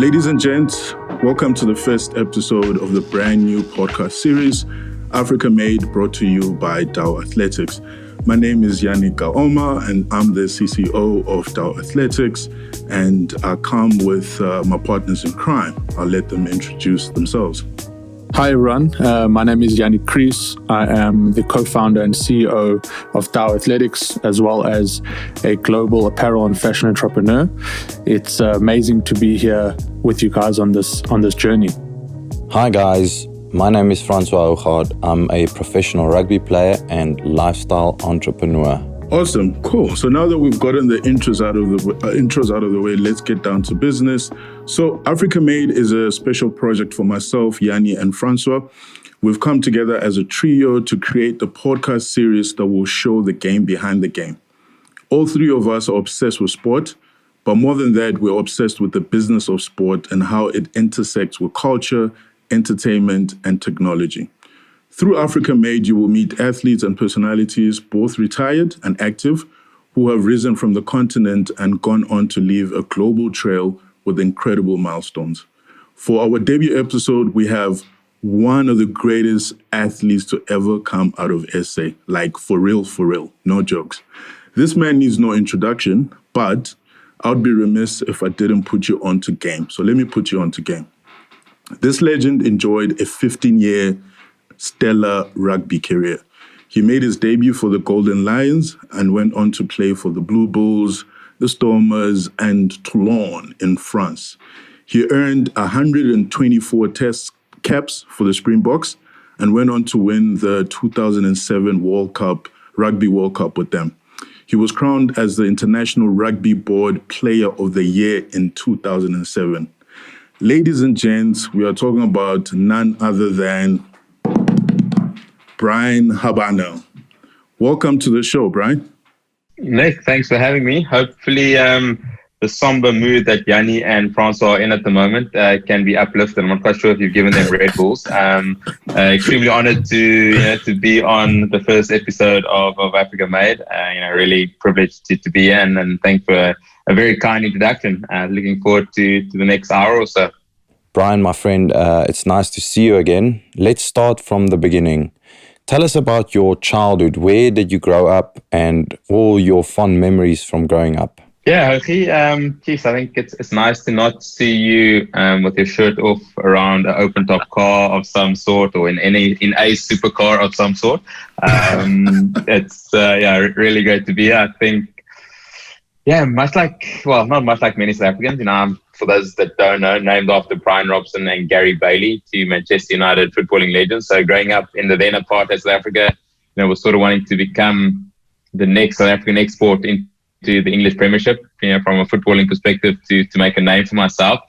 Ladies and gents, welcome to the first episode of the brand new podcast series, Africa Made, brought to you by Dow Athletics. My name is Yannick Gaoma, and I'm the CCO of Dow Athletics, and I come with my partners in crime. I'll let them introduce themselves. Hi everyone, my name is Yannick Kries. I am the co-founder and CEO of Dow Athletics, as well as a global apparel and fashion entrepreneur. It's amazing to be here with you guys on this journey. Hi guys, my name is Francois Hougaard. I'm a professional rugby player and lifestyle entrepreneur. Awesome, cool. So now that we've gotten the intros out of the way, let's get down to business. So Africa Made is a special project for myself, Yanni, and Francois. We've come together as a trio to create the podcast series that will show the game behind the game. All three of us are obsessed with sport, but more than that, we're obsessed with the business of sport and how it intersects with culture, entertainment, and technology. Through Africa Made, you will meet athletes and personalities, both retired and active, who have risen from the continent and gone on to leave a global trail with incredible milestones. For our debut episode, we have one of the greatest athletes to ever come out of SA. Like, for real, no jokes. This man needs no introduction, but I'd be remiss if I didn't put you onto game. So let me put you onto game. This legend enjoyed a 15-year stellar rugby career. He made his debut for the Golden Lions and went on to play for the Blue Bulls, the Stormers, and Toulon in France. He earned 124 test caps for the Springboks and went on to win the 2007 Rugby World Cup with them. He was crowned as the International Rugby Board Player of the Year in 2007. Ladies and gents, we are talking about none other than Bryan Habana. Welcome to the show, Bryan. Nick, thanks for having me. Hopefully the somber mood that Yanni and Francois are in at the moment can be uplifted. I'm not quite sure if you've given them Red Bulls. Extremely honored to be on the first episode of Africa Made. Really privileged to be here, and thanks for a very kind introduction. Looking forward to the next hour or so. Bryan, my friend, it's nice to see you again. Let's start from the beginning. Tell us about your childhood. Where did you grow up and all your fond memories from growing up? Yeah, Hochi, I think it's nice to not see you with your shirt off around an open-top car of some sort, or in a supercar of some sort. It's really great to be here. I think, not much like many South Africans. I'm, for those that don't know, named after Brian Robson and Gary Bailey, two Manchester United footballing legends. So growing up in the then apartheid South Africa, was sort of wanting to become the next South African export into the English Premiership, from a footballing perspective, to make a name for myself.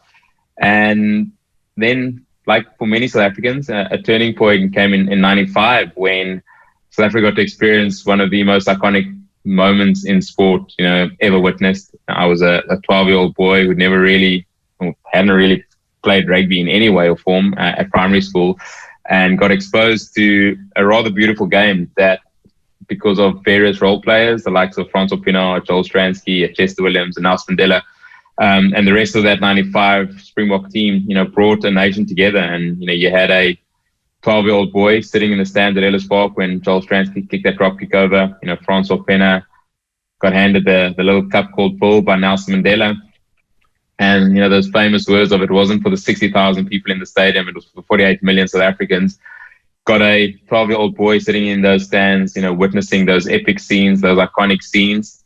And then, like for many South Africans, a turning point came in 95 when South Africa got to experience one of the most iconic moments in sport, ever witnessed. I was a 12-year-old boy who hadn't really played rugby in any way or form at primary school, and got exposed to a rather beautiful game that, because of various role players, the likes of Francois Pienaar, Joel Stransky, Chester Williams, and Nelson Mandela, and the rest of that 95 Springbok team, brought a nation together. And, you had a 12-year-old boy sitting in the stand at Ellis Park when Joel Stransky kicked that drop kick over. Francois Pienaar got handed the little cup called Bull by Nelson Mandela. And, those famous words of, "It wasn't for the 60,000 people in the stadium, it was for the 48 million South Africans." Got a 12-year-old boy sitting in those stands, witnessing those epic scenes, those iconic scenes,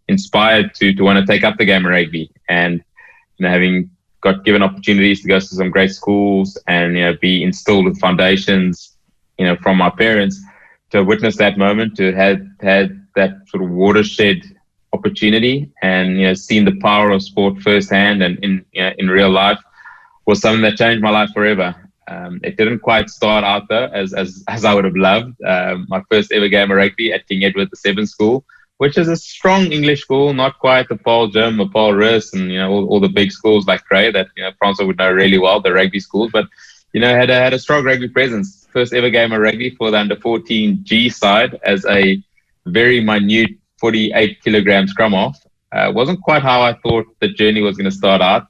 inspired to want to take up the game of rugby. And, having got given opportunities to go to some great schools and, be instilled with foundations, from my parents, to witness that moment, to have had that sort of watershed opportunity and, seen the power of sport firsthand and in real life, was something that changed my life forever. It didn't quite start out though as I would have loved. My first ever game of rugby at King Edward VII School, which is a strong English school, not quite the Paul Jim or Paul Rus and all the big schools like Grey that Francois would know really well, the rugby schools, but had a strong rugby presence. First ever game of rugby for the under 14 G side as a very minute 48 kilogram scrum off. Wasn't quite how I thought the journey was going to start out.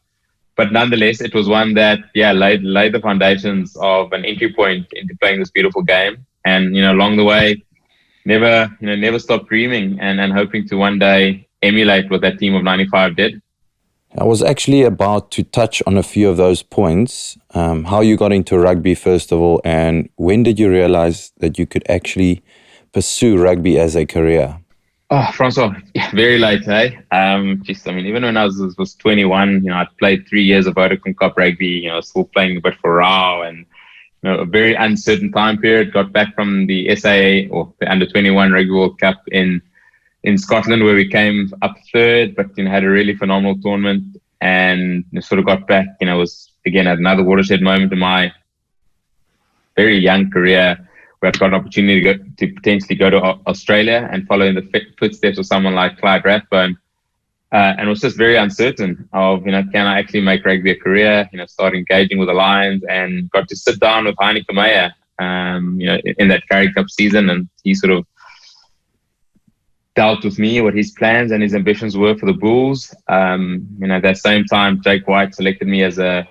but nonetheless, it was one that laid the foundations of an entry point into playing this beautiful game. And along the way, never stopped dreaming and hoping to one day emulate what that team of '95 did. I was actually about to touch on a few of those points. How you got into rugby, first of all, and when did you realize that you could actually pursue rugby as a career? Oh, Francois, very late, eh? Even when I was 21, I'd played 3 years of Vodacom Cup rugby, still playing a bit for Rao, and a very uncertain time period. Got back from the SAA, or the Under-21 Rugby World Cup in Scotland, where we came up third, but had a really phenomenal tournament, and sort of got back. Was again at another watershed moment in my very young career, where I got an opportunity to potentially go to Australia and follow in the footsteps of someone like Clyde Rathbone, and was just very uncertain of can I actually make rugby a career? Start engaging with the Lions, and got to sit down with Heineke Meyer, in that Currie Cup season, and he sort of dealt with me what his plans and his ambitions were for the Bulls. At that same time, Jake White selected me as a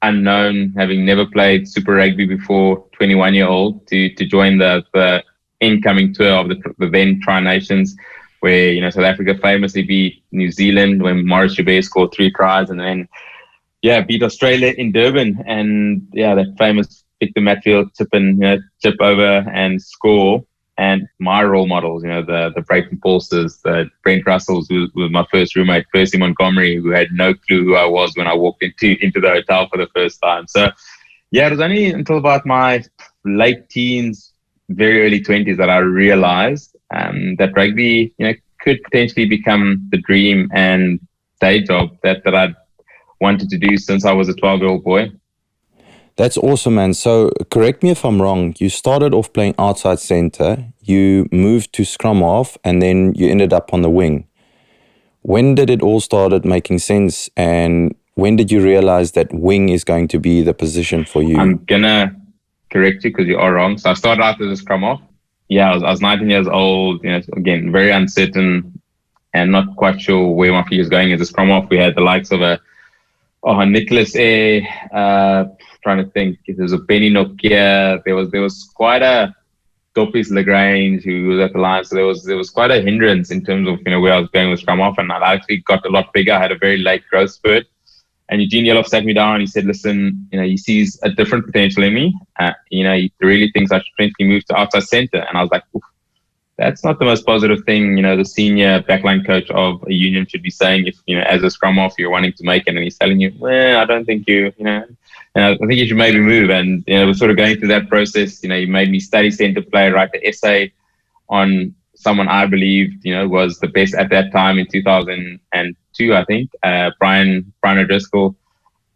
unknown, having never played Super Rugby before, 21-year-old, to join the incoming tour of the then Tri-Nations, where South Africa famously beat New Zealand when Maurice Joubert scored 3 tries, and then beat Australia in Durban, and that famous Victor Matfield tip over and score. And my role models, the Brayton Paulses, the Brent Russells, who was my first roommate, Percy Montgomery, who had no clue who I was when I walked into the hotel for the first time. So, it was only until about my late teens, very early 20s, that I realized that rugby, could potentially become the dream and day job that I'd wanted to do since I was a 12-year-old boy. That's awesome, man. So correct me if I'm wrong. You started off playing outside center, you moved to scrum half, and then you ended up on the wing. When did it all started making sense, and when did you realize that wing is going to be the position for you? I'm gonna correct you because you are wrong. So I started out as a scrum half. I was 19 years old. Again, very uncertain and not quite sure where my future is going as a scrum half. We had the likes of Nicholas Eyre, trying to think. There was a Benny Nokia. There was quite a Dopis Lagrange who was at the line. So there was quite a hindrance in terms of where I was going with scrum half, and I actually got a lot bigger. I had a very late growth spurt. And Eugene Yeloff sat me down and he said, "Listen, he sees a different potential in me. He really thinks I should potentially move to outside center." And I was like, "Oof, that's not the most positive thing, the senior backline coach of a union should be saying if, as a scrum half, you're wanting to make it." And he's telling you, "Well, I don't think I think you should maybe move." And, we're sort of going through that process. He made me study center play, write the essay on someone I believed, was the best at that time in 2002, I think, Brian O'Driscoll.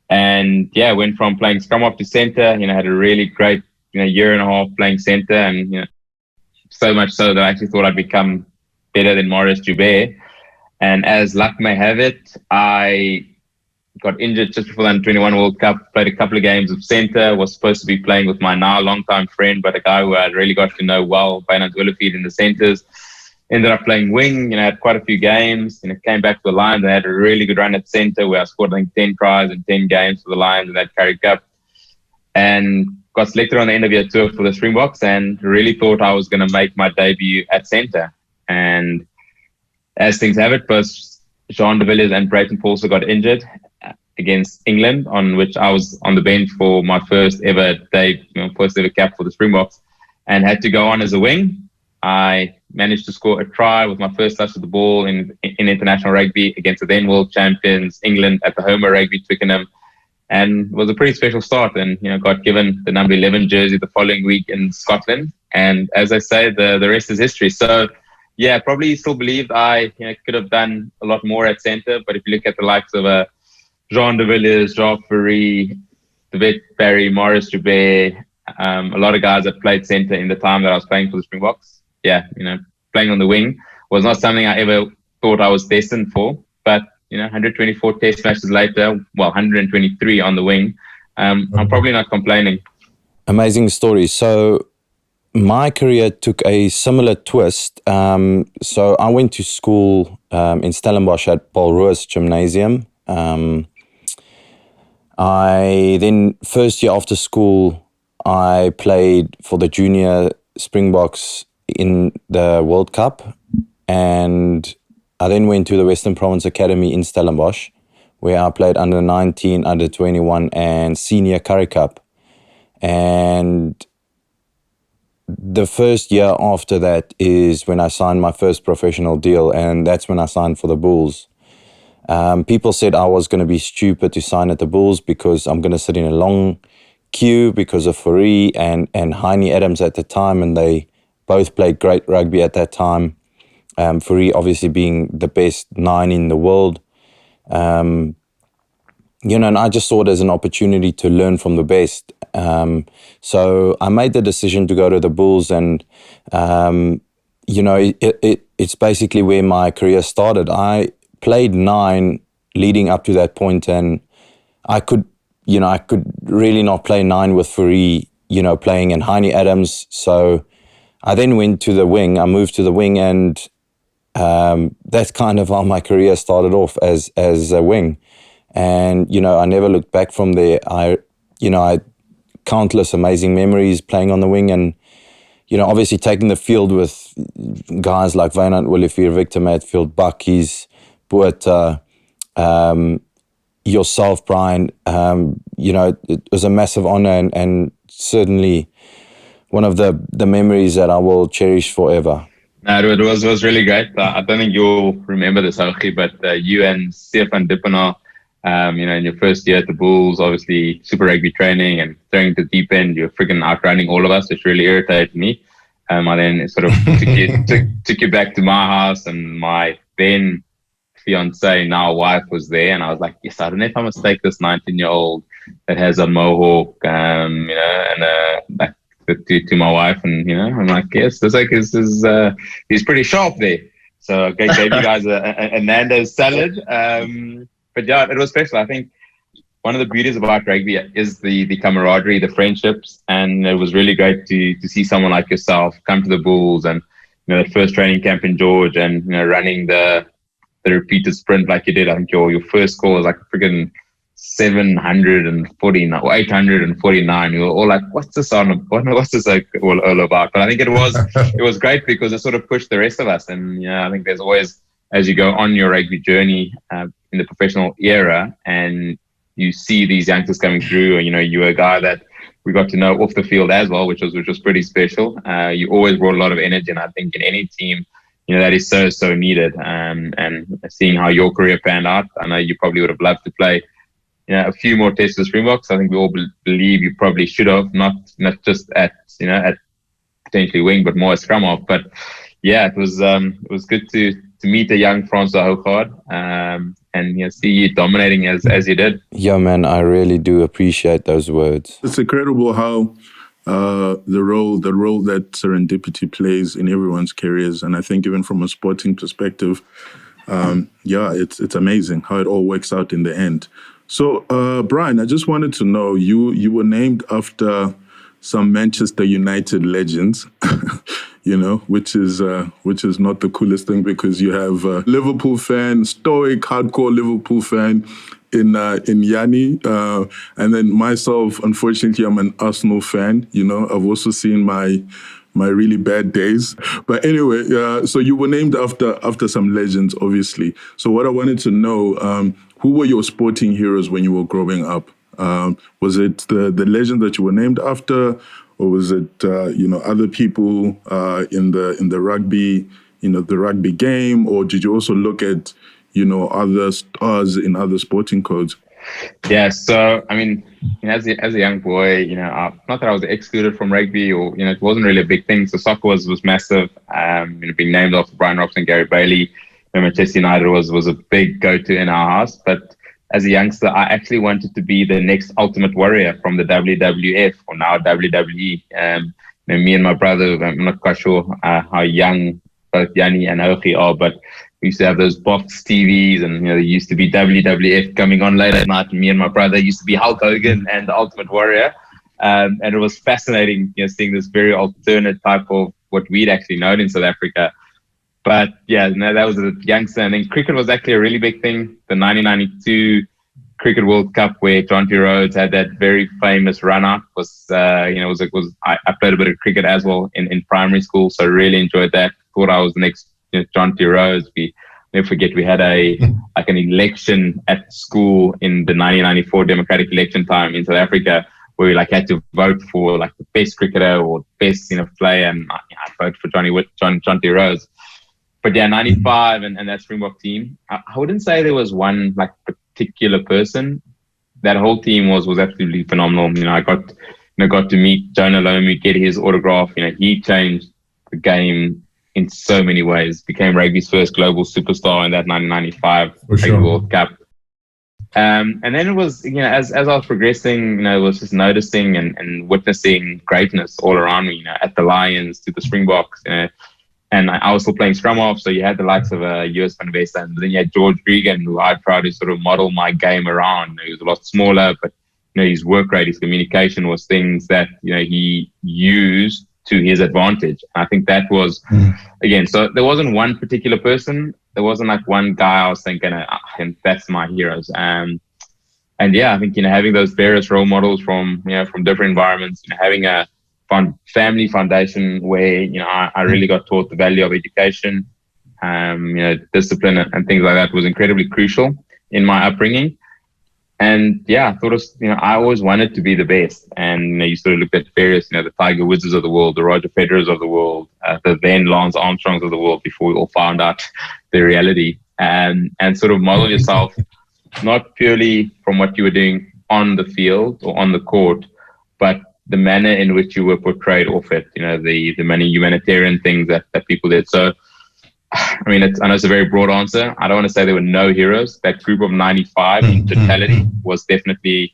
And went from playing scrum half to center, had a really great, year and a half playing center, and, so much so that I actually thought I'd become better than Maurice Joubert. And as luck may have it, I got injured just before the Under-21 World Cup, played a couple of games of center, was supposed to be playing with my now longtime friend, but a guy who I'd really got to know well, Beinhard Willefeed, in the centers. Ended up playing wing, had quite a few games, came back to the Lions and had a really good run at center where I scored, I think, 10 tries in 10 games for the Lions in that Currie Cup. And got selected on the end of year tour for the Springboks, and really thought I was going to make my debut at center. And as things have it, both Jean de Villiers and Brayton Paulsen got injured against England, on which I was on the bench for my first ever cap for the Springboks, and had to go on as a wing. I managed to score a try with my first touch of the ball in international rugby against the then world champions England at the Homer Rugby Twickenham, and it was a pretty special start. And got given the number 11 jersey the following week in Scotland. And as I say, the rest is history. So probably still believed I could have done a lot more at centre. But if you look at the likes of Jean de Villiers, Jacques Fourie, David Barry, Maurice Joubert, a lot of guys that played centre in the time that I was playing for the Springboks. Playing on the wing was not something I ever thought I was destined for. But 124 test matches later, 123 on the wing, I'm probably not complaining. Amazing story. So my career took a similar twist. So I went to school in Stellenbosch at Paul Roos Gymnasium. I then, first year after school, I played for the junior Springboks in the World Cup, and I then went to the Western Province Academy in Stellenbosch, where I played under 19, under 21, and senior Currie Cup. And the first year after that is when I signed my first professional deal, and that's when I signed for the Bulls. People said I was going to be stupid to sign at the Bulls because I'm going to sit in a long queue because of Fourie and Heine Adams at the time, and they both played great rugby at that time. Fourie obviously being the best 9 in the world. And I just saw it as an opportunity to learn from the best. So I made the decision to go to the Bulls, and it's basically where my career started. I played 9 leading up to that point, and I could really not play 9 with Fourie, playing in Heine Adams. So I then went to the wing. I moved to the wing, and that's kind of how my career started off, as a wing. And, I never looked back from there. I had countless amazing memories playing on the wing, and, obviously taking the field with guys like Wynand Olivier, Victor Matfield, Buckies, Boeta, yourself, Bryan. It was a massive honor, and certainly one of the memories that I will cherish forever. No, it was really great. I don't think you'll remember this, Hochi, but you and Stefan Dippenaar, in your first year at the Bulls, obviously super rugby training and throwing to the deep end, you're freaking outrunning all of us, which really irritated me. I then sort of took you back to my house, and my then fiance, now wife, was there, and I was like, yes, I don't know if I must take this 19-year-old that has a mohawk, and back to my wife, and I'm like, yes, this is he's pretty sharp there. So I gave you guys a Nando's salad. But yeah, it was special. I think one of the beauties about rugby is the camaraderie, the friendships, and it was really great to see someone like yourself come to the Bulls, and the first training camp in George, and running the repeated sprint like you did. I think your first score was like a friggin' 749 or 849. You were all like, what's this on? What's this all about? But I think it was great because it sort of pushed the rest of us. And I think there's always, as you go on your rugby journey in the professional era, and you see these youngsters coming through, and you were a guy that we got to know off the field as well, which was pretty special. You always brought a lot of energy, and I think in any team, that is so needed. And seeing how your career panned out, I know you probably would have loved to play a few more tests with Springboks. I think we all believe you probably should have, not just at potentially wing, but more as scrum half. But yeah, it was good to meet a young Francois Hougaard, and see you dominating as you did. Yeah, man, I really do appreciate those words. It's incredible how the role that serendipity plays in everyone's careers, and I think even from a sporting perspective, it's amazing how it all works out in the end. So, Bryan, I just wanted to know, you were named after some Manchester United legends, which is not the coolest thing, because you have a Liverpool fan, stoic, hardcore Liverpool fan in Yanni, and then myself, unfortunately, I'm an Arsenal fan. I've also seen my really bad days. But anyway, so you were named after some legends, obviously. So what I wanted to know, who were your sporting heroes when you were growing up? Was it the legend that you were named after, or was it other people in the rugby, the rugby game, or did you also look at other stars in other sporting codes? Yeah, so I mean, as a young boy, not that I was excluded from rugby, or it wasn't really a big thing. So soccer was massive. Being named after Brian Robson, Gary Bailey, Manchester United was a big go-to in our house. But as a youngster, I actually wanted to be the next Ultimate Warrior from the WWF, or now WWE. Me and my brother, I'm not quite sure how young both Yanni and Hochi are, but we used to have those box TVs, and there used to be WWF coming on late at night. And me and my brother used to be Hulk Hogan and the Ultimate Warrior, and it was fascinating, seeing this very alternate type of what we'd actually known in South Africa. But yeah, that was a youngster. And then cricket was actually a really big thing. The 1992 Cricket World Cup where Jonty Rhodes had that very famous run-out. I played a bit of cricket as well in primary school, so really enjoyed that. Thought I was the next Jonty Rhodes. We never forget we had an election at school in the 1994 democratic election time in South Africa, where we had to vote for the best cricketer or best player, and I voted for Jonty Rhodes. But yeah, 95 and that Springbok team. I wouldn't say there was one particular person. That whole team was absolutely phenomenal. I got to meet Jonah Lomu, get his autograph. He changed the game in so many ways. Became rugby's first global superstar in that 1995 Rugby World Cup. And then it was, as I was progressing, it was just noticing and witnessing greatness all around me. At the Lions to the Springboks. And I was still playing scrum off, so you had the likes of US Van Vesta, and then you had George Regan, who I tried to sort of model my game around. He was a lot smaller, but his work rate, his communication was things that he used to his advantage. And I think that was again. So there wasn't one particular person. There wasn't one guy I was thinking, and that's my heroes. And yeah, I think having those various role models from different environments, having a family foundation where I really got taught the value of education, discipline and things like that was incredibly crucial in my upbringing. And yeah, I thought I always wanted to be the best. And you sort of looked at various, the Tiger Woods of the world, the Roger Federers of the world, the then Lance Armstrongs of the world before we all found out the reality, and sort of model yourself not purely from what you were doing on the field or on the court, but the manner in which you were portrayed off it, the many humanitarian things that people did. So, I know it's a very broad answer. I don't want to say there were no heroes. That group of 95 in totality was definitely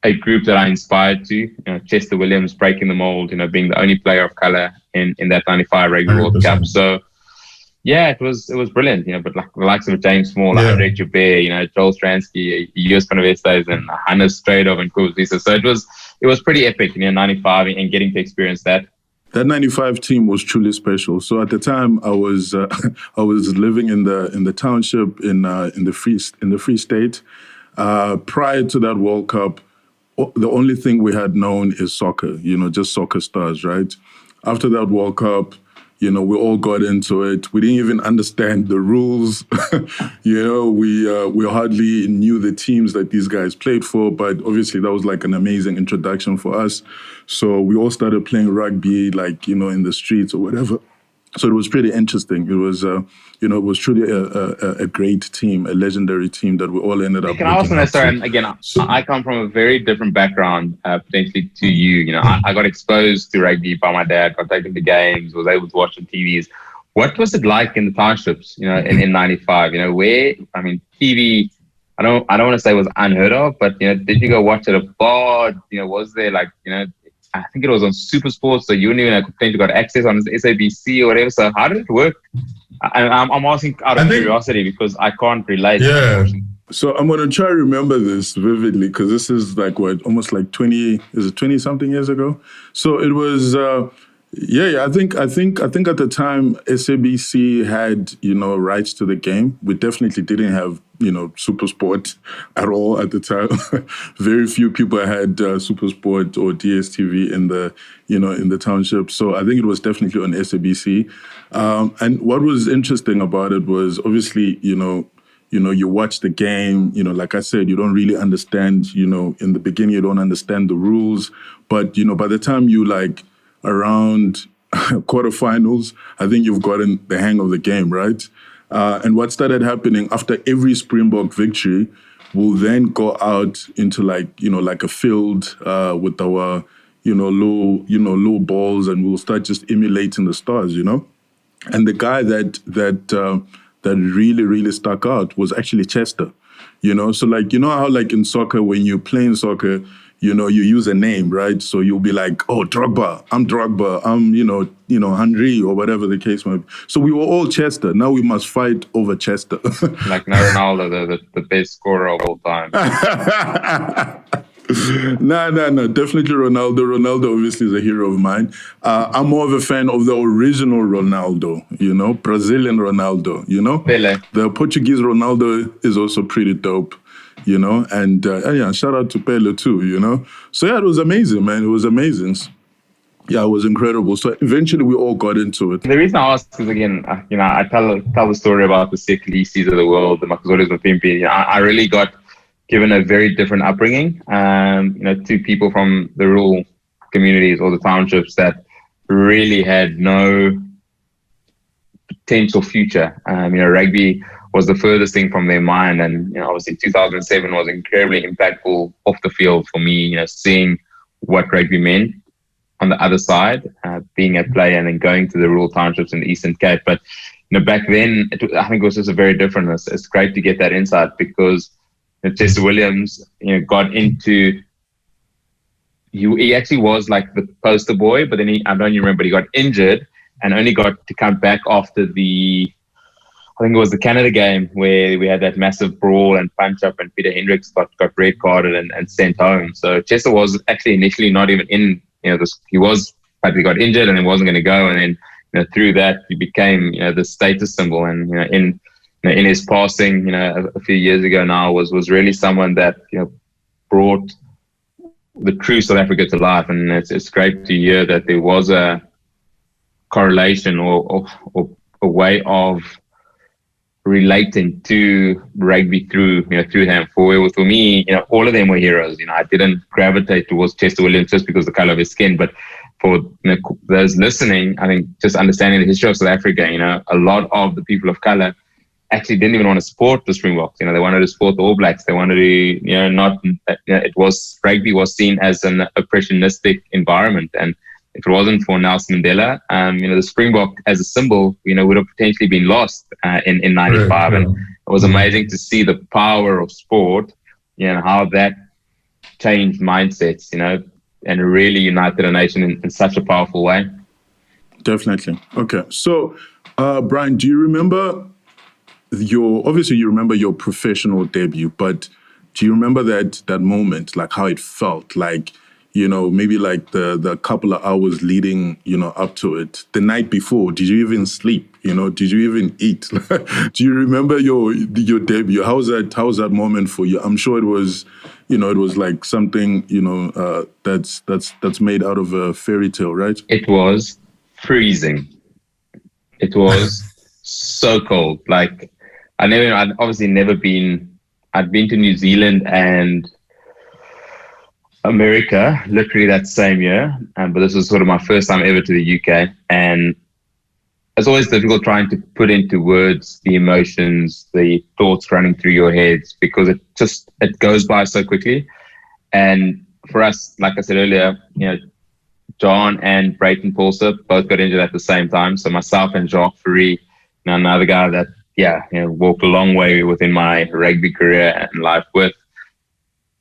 a group that I inspired to. Chester Williams breaking the mold, being the only player of color in that 95 Rugby World Cup. So, yeah, it was brilliant, but the likes of James Small, Andre Joubert, Joel Stransky, US Van Vestas, and Hannes Stradov and Koos Wiese. So it was pretty epic, 95 and getting to experience that. That 95 team was truly special. So at the time, I was living in the township in the Free State. Prior to that World Cup, the only thing we had known is soccer. Just soccer stars, right? After that World Cup, we all got into it. We didn't even understand the rules. We hardly knew the teams that these guys played for, but obviously that was an amazing introduction for us. So we all started playing rugby, in the streets or whatever. So it was pretty interesting. It was, it was truly a great team, a legendary team that we all ended up. Can I also know, sorry, and again, I come from a very different background, potentially to you. I got exposed to rugby by my dad, got taken to games, was able to watch on TVs. What was it like in the townships, in 95? Where, TV, I don't want to say it was unheard of, but, did you go watch at a bar? Was there I think it was on Super Sports, so you wouldn't even have got access on SABC or whatever. So how did it work? I'm asking out of curiosity because I can't relate. Yeah. So I'm going to try to remember this vividly because this is almost 20, is it 20 something years ago? So it was, I think at the time SABC had, rights to the game. We definitely didn't have, Super Sport at all at the time. Very few people had Super Sport or DSTV in the township. So I think it was definitely on SABC. And what was interesting about it was obviously, you watch the game, like I said, you don't really understand, in the beginning, you don't understand the rules. But, by the time you around quarterfinals, I think you've gotten the hang of the game, right? And what started happening after every Springbok victory, we'll then go out into a field with our, low balls, and we'll start just emulating the stars, And the guy that really, really stuck out was actually Chester, So how in soccer, when you're playing soccer, you use a name, right? So you'll be like, oh, Drogba, I'm Drogba, I'm, Henry, or whatever the case might be. So we were all Chester. Now we must fight over Chester. Like Ronaldo, the best scorer of all time. No, definitely Ronaldo. Ronaldo obviously is a hero of mine. I'm more of a fan of the original Ronaldo, Brazilian Ronaldo, Pele. The Portuguese Ronaldo is also pretty dope. and yeah, shout out to Pele too, So yeah, it was amazing, man. It was amazing. Yeah, it was incredible. So eventually we all got into it. The reason I ask is, again, I tell the story about the Seklisis of the world, the Makazoris Mapimpi. I really got given a very different upbringing, to people from the rural communities or the townships that really had no potential future. Rugby was the furthest thing from their mind, and obviously 2007 was incredibly impactful off the field for me. Seeing what rugby meant on the other side, being at play and then going to the rural townships in the Eastern Cape. But back then, I think it was just a very different. It's great to get that insight because Chester Williams, got into. He actually was like the poster boy, but then I don't even remember, he got injured and only got to come back after I think it was the Canada game where we had that massive brawl and punch up, and Peter Hendricks got red carded and sent home. So Chester was actually initially not even in. But he got injured and he wasn't going to go, and then through that he became the status symbol. And in his passing, a few years ago now, was really someone that brought the true South Africa to life. And it's great to hear that there was a correlation or a way of relating to rugby through him. For me, all of them were heroes. I didn't gravitate towards Chester Williams just because of the color of his skin, but for those listening, I think just understanding the history of South Africa, a lot of the people of color actually didn't even want to support the Springboks. They wanted to support the All Blacks. They wanted to, rugby was seen as an oppressionistic environment, and if it wasn't for Nelson Mandela, the Springbok as a symbol, would have potentially been lost in 95. Right. And it was amazing to see the power of sport, how that changed mindsets, and really united a nation in such a powerful way. Definitely. Okay. So, Bryan, do you remember obviously you remember your professional debut, but do you remember that moment, like how it felt, like, maybe like the couple of hours leading, up to it, the night before? Did you even sleep? Did you even eat? Do you remember your debut? How was that moment for you? I'm sure it was, it was like something, that's made out of a fairy tale, right? It was freezing. It was so cold. Like I'd obviously never been. I'd been to New Zealand and America literally that same year, but this was sort of my first time ever to the UK, and it's always difficult trying to put into words the emotions, the thoughts running through your heads, because it goes by so quickly. And for us, like I said earlier, John and Brayton Paulser both got injured at the same time. So myself and Jacques Fourie, another guy that walked a long way within my rugby career and life with,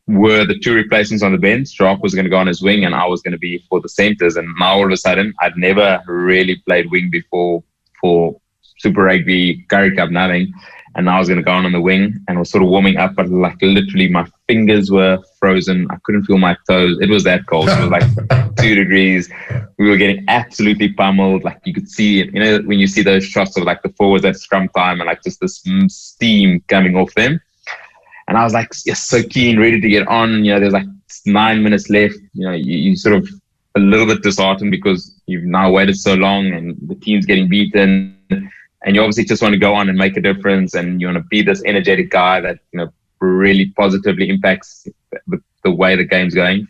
were the two replacements on the bench. Jacques was going to go on his wing and I was going to be for the centers. And now all of a sudden, I'd never really played wing before for Super Rugby, Currie Cup, nothing. And I was going to go on the wing and was sort of warming up, but like literally my fingers were frozen. I couldn't feel my toes. It was that cold. It was like 2 degrees. We were getting absolutely pummeled. Like you could see it, when you see those shots of like the forwards at scrum time and like just this steam coming off them. And I was like, so keen, ready to get on. There's like 9 minutes left. You sort of a little bit disheartened because you've now waited so long and the team's getting beaten. And you obviously just want to go on and make a difference. And you want to be this energetic guy that, really positively impacts the way the game's going.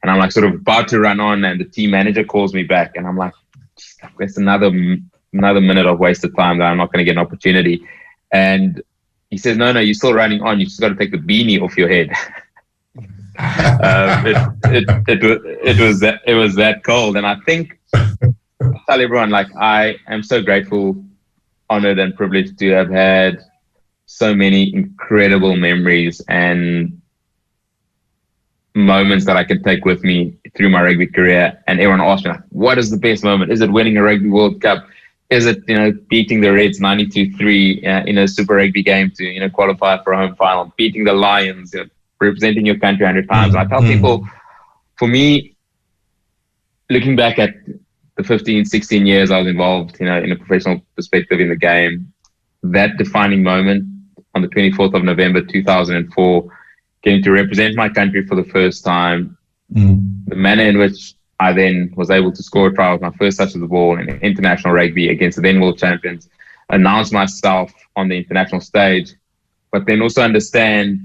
And I'm like sort of about to run on and the team manager calls me back. And I'm like, that's another minute of wasted time that I'm not going to get an opportunity. And he says, no, you're still running on. You just got to take the beanie off your head. It was that cold. And I think I tell everyone, like, I am so grateful, honored and privileged to have had so many incredible memories and moments that I can take with me through my rugby career. And everyone asks me, like, what is the best moment? Is it winning a Rugby World Cup? Is it, beating the Reds 92-3 in a Super Rugby game to, qualify for a home final, beating the Lions, representing your country 100 times? I tell people, for me, looking back at the 15, 16 years I was involved, in a professional perspective in the game, that defining moment on the 24th of November, 2004, getting to represent my country for the first time, the manner in which I then was able to score a try with my first touch of the ball in international rugby against the then world champions, announce myself on the international stage, but then also understand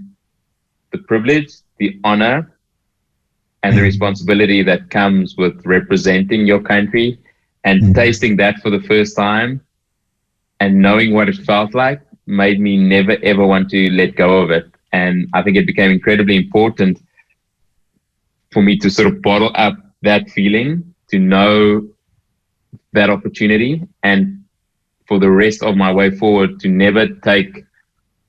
the privilege, the honor, and the responsibility that comes with representing your country and tasting that for the first time and knowing what it felt like made me never, ever want to let go of it. And I think it became incredibly important for me to sort of bottle up that feeling, to know that opportunity, and for the rest of my way forward to never take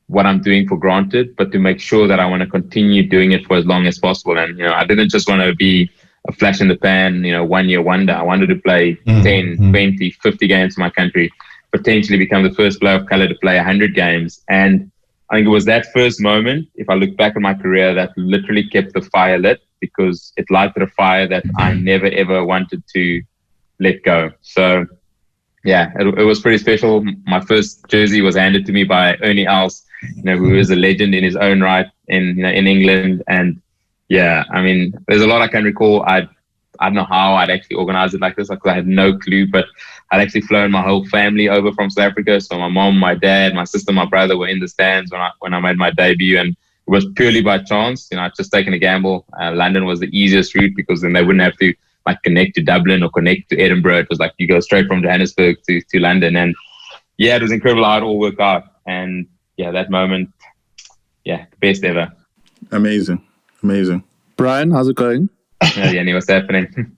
what I'm doing for granted, but to make sure that I want to continue doing it for as long as possible. And, I didn't just want to be a flash in the pan, 1 year wonder. I wanted to play 10, 20, 50 games for my country, potentially become the first player of color to play 100 games. And I think it was that first moment, if I look back at my career, that literally kept the fire lit, because it lighted a fire that I never, ever wanted to let go. So, yeah, it was pretty special. My first jersey was handed to me by Ernie Els, who is a legend in his own right in England. And yeah, I mean, there's a lot I can recall. I don't know how I'd actually organize it like this, because I had no clue, but I'd actually flown my whole family over from South Africa. So my mom, my dad, my sister, my brother were in the stands when I made my debut, and it was purely by chance. I'd just taken a gamble. London was the easiest route, because then they wouldn't have to connect to Dublin or connect to Edinburgh. It was like you go straight from Johannesburg to London. And yeah, it was incredible how it all worked out. And yeah, that moment, yeah, the best ever. Amazing. Bryan, how's it going? Yeah, Yanni, what's happening?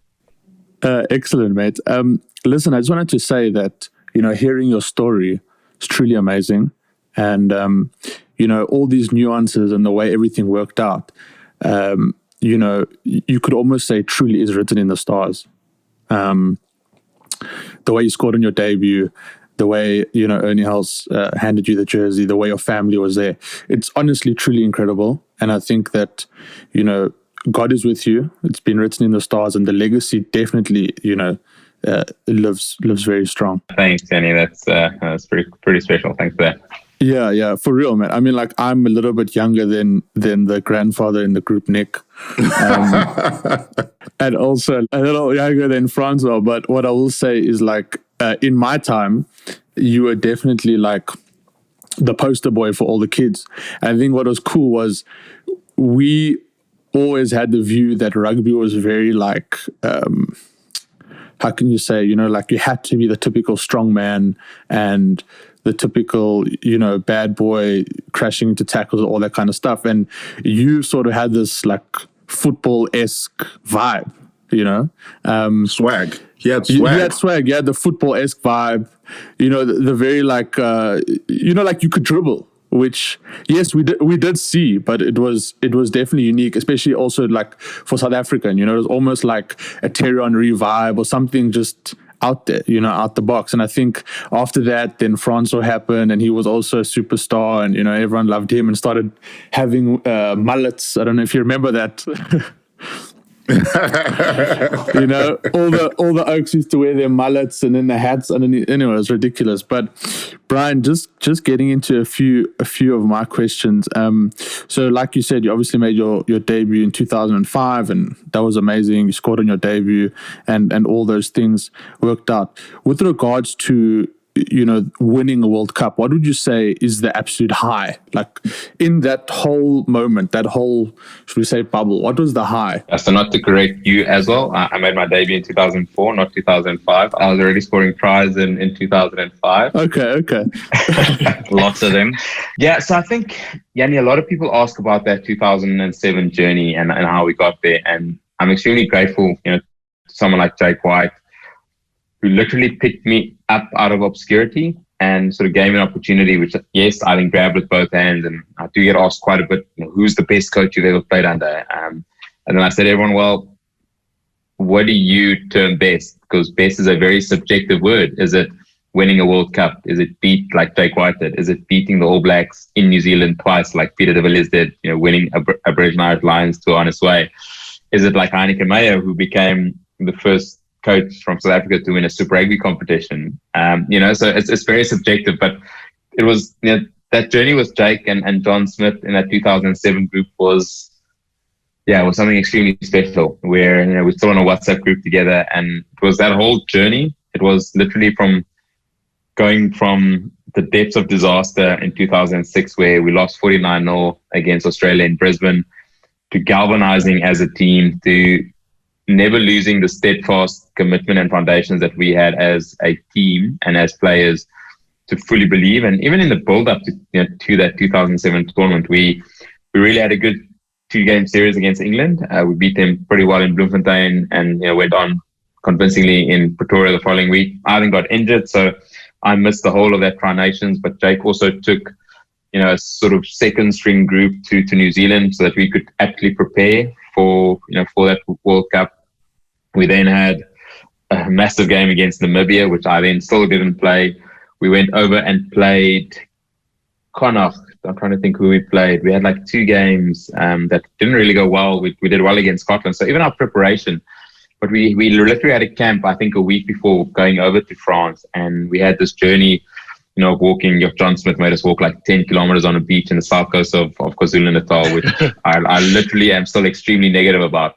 Excellent, mate. Listen, I just wanted to say that, hearing your story is truly amazing. And, all these nuances and the way everything worked out, you could almost say truly is written in the stars. The way you scored on your debut, the way, Ernie Els handed you the jersey, the way your family was there. It's honestly truly incredible. And I think that, God is with you. It's been written in the stars, and the legacy definitely, lives very strong. Thanks, Yanni. That's pretty special. Thanks for that. Yeah, for real, man. I mean, I'm a little bit younger than the grandfather in the group, Nick, and also a little younger than Francois. But what I will say is, in my time, you were definitely the poster boy for all the kids. And I think what was cool was we always had the view that rugby was very how can you say, you had to be the typical strong man and the typical, bad boy crashing into tackles, all that kind of stuff. And you sort of had this football-esque vibe, Swag. He had swag. You had swag. You had the football-esque vibe. The very you could dribble, which yes, we did see, but it was definitely unique, especially also for South African. It was almost like a Thierry Henry vibe or something just out there, out the box. And I think after that, then Francois happened, and he was also a superstar, and everyone loved him and started having mullets. I don't know if you remember that. All the Oaks used to wear their mullets and then the hats underneath. Anyway, it was ridiculous. But Bryan, just getting into a few of my questions. So like you said, you obviously made your debut in 2005, and that was amazing. You scored on your debut, and all those things worked out. With regards to winning a World Cup, what would you say is the absolute high? In that whole moment, that whole, should we say, bubble, what was the high? So not to correct you as well, I made my debut in 2004, not 2005. I was already scoring tries in 2005. Okay. Lots of them. Yeah, so I think, Yanni, a lot of people ask about that 2007 journey and how we got there. And I'm extremely grateful, to someone like Jake White, who literally picked me up out of obscurity and sort of gave me an opportunity, which, yes, I then grabbed with both hands. And I do get asked quite a bit, who's the best coach you've ever played under? And then I said to everyone, well, what do you term best? Because best is a very subjective word. Is it winning a World Cup? Is it beat like Jake White did? Is it beating the All Blacks in New Zealand twice like Peter de Villiers did, winning Aboriginal Irish Lions to honest way? Is it like Heineke Meyer, who became the first coach from South Africa to win a Super Rugby competition? So it's very subjective, but it was that that journey with Jake and John Smith in that 2007 group was something extremely special, where, you know, we're still on a WhatsApp group together, and it was that whole journey. It was literally from going from the depths of disaster in 2006, where we lost 49-0 against Australia in Brisbane, to galvanizing as a team, to never losing the steadfast commitment and foundations that we had as a team and as players to fully believe. And even in the build-up to that 2007 tournament, we really had a good 2-game series against England. We beat them pretty well in Bloemfontein, and, you know, went on convincingly in Pretoria the following week. I then got injured, so I missed the whole of that Tri Nations, but Jake also took, you know, a sort of second string group to New Zealand so that we could actually prepare for that World Cup. We then had a massive game against Namibia, which I then still didn't play. We went over and played Connacht. I'm trying to think who we played. We had like 2 games that didn't really go well. We did well against Scotland. So even our preparation, but we literally had a camp, I think, a week before going over to France, and we had this journey, you know, walking. John Smith made us walk like 10 kilometers on a beach in the south coast of KwaZulu-Natal, which I literally am still extremely negative about.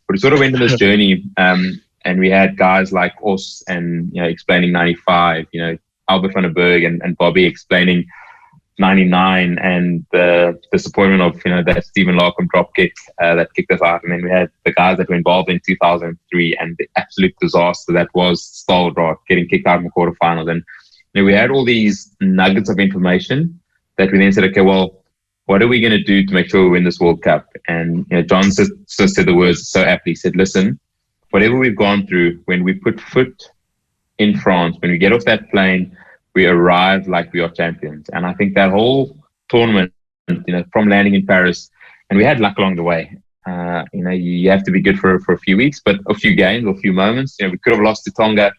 But we sort of went on this journey, and we had guys like Os and, you know, explaining 95, you know, Albert van der Berg and Bobby explaining 99, and the disappointment of, you know, that Stephen Larkham drop kick that kicked us out. And then we had the guys that were involved in 2003 and the absolute disaster that was Staldraad getting kicked out in the quarterfinals. And, you know, we had all these nuggets of information that we then said, okay, well, what are we going to do to make sure we win this World Cup? And, you know, John said the words so aptly. He said, listen, whatever we've gone through, when we put foot in France, when we get off that plane, we arrive like we are champions. And I think that whole tournament, you know, from landing in Paris, and we had luck along the way. You know, you have to be good for a few weeks, but a few games or a few moments. You know, we could have lost to Tonga.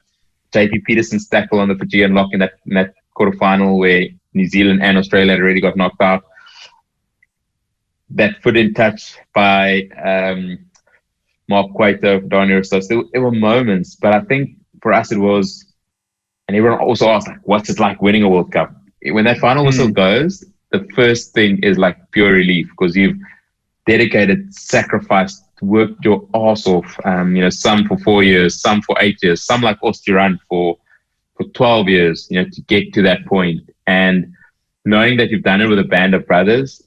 JP Peterson's tackle on the Fijian lock in that quarterfinal, where New Zealand and Australia had already got knocked out. That foot in touch by Mark Cueto, Daniel. So there were moments, but I think for us it was. And everyone also asked, like, what's it like winning a World Cup? When that final whistle goes, the first thing is like pure relief, because you've dedicated, sacrificed, worked your ass off. You know, some for 4 years, some for 8 years, some like Ostiran for 12 years, you know, to get to that point. And knowing that you've done it with a band of brothers,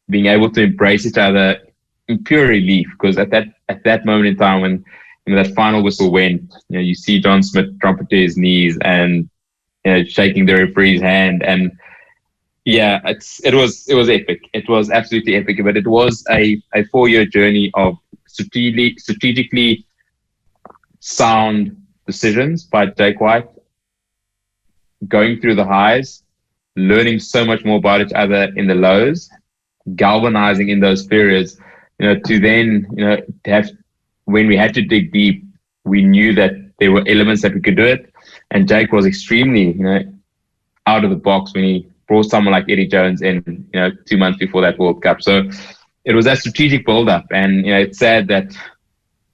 being able to embrace each other in pure relief, because at that moment in time when, you know, that final whistle went, you know, you see John Smith trumpet to his knees and, you know, shaking the referee's hand, and yeah, it was epic. It was absolutely epic. But it was a 4-year journey of strategically sound decisions by Jake White, going through the highs, learning so much more about each other in the lows, galvanizing in those periods, you know, to then, you know, to have. When we had to dig deep, we knew that there were elements that we could do it. And Jake was extremely, you know, out of the box when he brought someone like Eddie Jones in, you know, 2 months before that World Cup. So it was that strategic build-up. And, you know, it's sad that,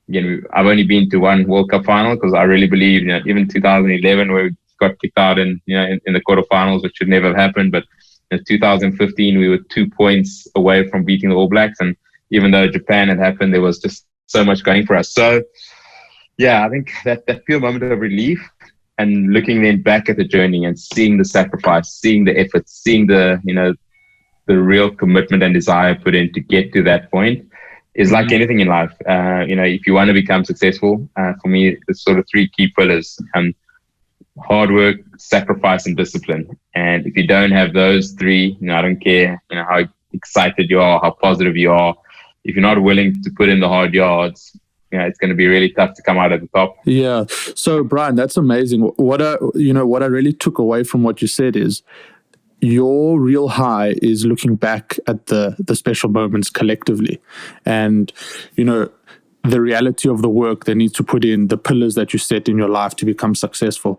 again, I've only been to one World Cup final, because I really believe, you know, even 2011 where we got kicked out in the quarterfinals, which should never have happened. But in 2015, we were 2 points away from beating the All Blacks. And even though Japan had happened, there was just so much going for us. So yeah, I think that pure moment of relief, and looking then back at the journey and seeing the sacrifice, seeing the effort, seeing the, you know, the real commitment and desire put in to get to that point, is like anything in life. You know, if you want to become successful, for me, it's sort of 3 key pillars: hard work, sacrifice, and discipline. And if you don't have those 3, you know, I don't care, you know, how excited you are, how positive you are, if you're not willing to put in the hard yards, you know, it's going to be really tough to come out at the top. Yeah. So, Bryan, that's amazing. What I really took away from what you said is your real high is looking back at the special moments collectively, and, you know, the reality of the work they need to put in, the pillars that you set in your life to become successful.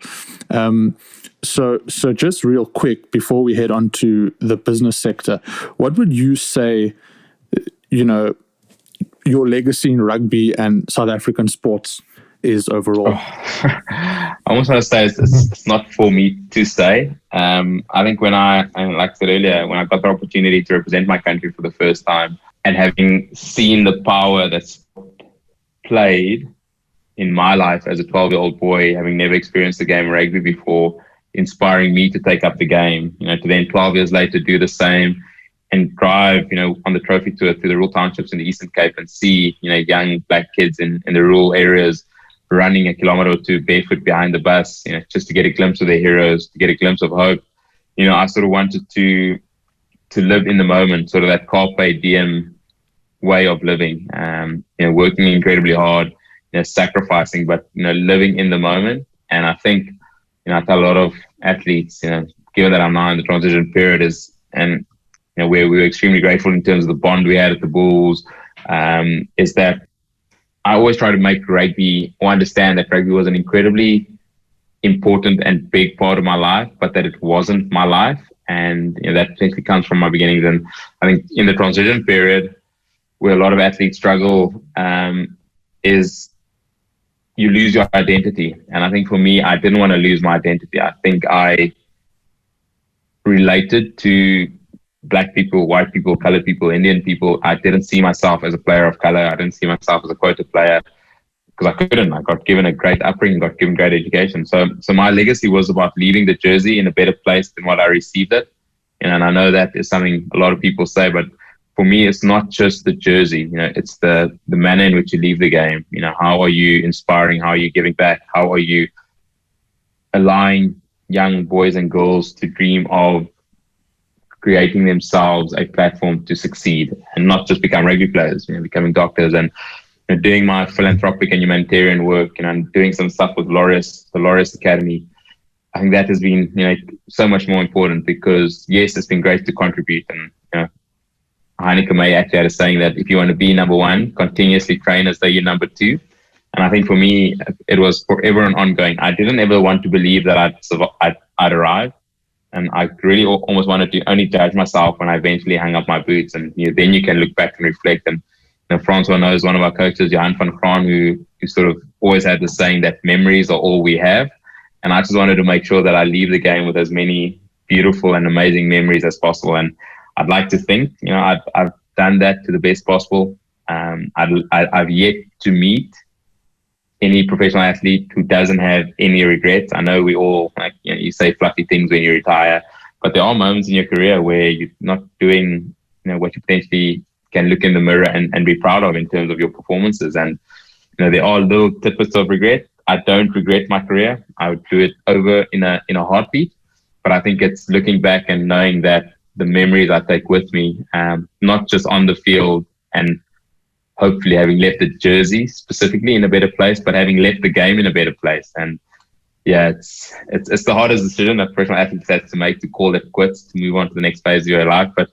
So just real quick before we head on to the business sector, what would you say, you know, your legacy in rugby and South African sports is overall? I almost want to say it's not for me to say. I think when like I said earlier, when I got the opportunity to represent my country for the first time and having seen the power that's played in my life as a 12-year-old boy, having never experienced the game of rugby before, inspiring me to take up the game, to then 12 years later do the same and drive, on the trophy tour through the rural townships in the Eastern Cape and see, young black kids in the rural areas running a kilometer or two barefoot behind the bus, just to get a glimpse of their heroes, to get a glimpse of hope. I sort of wanted to live in the moment, sort of that carpe diem way of living, working incredibly hard, sacrificing, but, living in the moment. And I think, I tell a lot of athletes, given that I'm now in the transition period where we were extremely grateful in terms of the bond we had at the Bulls, is that I always try to make rugby, or understand that rugby was an incredibly important and big part of my life, but that it wasn't my life. And that essentially comes from my beginnings. And I think in the transition period, where a lot of athletes struggle, is you lose your identity. And I think for me, I didn't want to lose my identity. I think I related to Black people, white people, colored people, Indian people. I didn't see myself as a player of color. I didn't see myself as a quota player because I couldn't. I got given a great upbringing, got given great education. So my legacy was about leaving the jersey in a better place than what I received it. And I know that is something a lot of people say, but for me, it's not just the jersey. It's the manner in which you leave the game. How are you inspiring? How are you giving back? How are you allowing young boys and girls to dream of creating themselves a platform to succeed and not just become rugby players, becoming doctors and doing my philanthropic and humanitarian work, and doing some stuff with the Laureus Academy. I think that has been, so much more important because yes, it's been great to contribute. And, Heineke May actually had a saying that if you want to be number one, continuously train as though you're number two. And I think for me, it was forever and ongoing. I didn't ever want to believe that I'd arrive. And I really almost wanted to only judge myself when I eventually hung up my boots. And then you can look back and reflect. And Francois knows one of our coaches, Johan van Graan, who sort of always had the saying that memories are all we have. And I just wanted to make sure that I leave the game with as many beautiful and amazing memories as possible. And I'd like to think, I've done that to the best possible. I've yet to meet any professional athlete who doesn't have any regrets. I know we all, you say fluffy things when you retire, but there are moments in your career where you're not doing, what you potentially can look in the mirror and be proud of in terms of your performances. And, there are little tidbits of regret. I don't regret my career. I would do it over in a heartbeat. But I think it's looking back and knowing that the memories I take with me, not just on the field and hopefully having left the jersey specifically in a better place, but having left the game in a better place. And yeah, it's the hardest decision that professional athletes have to make, to call it quits, to move on to the next phase of your life. But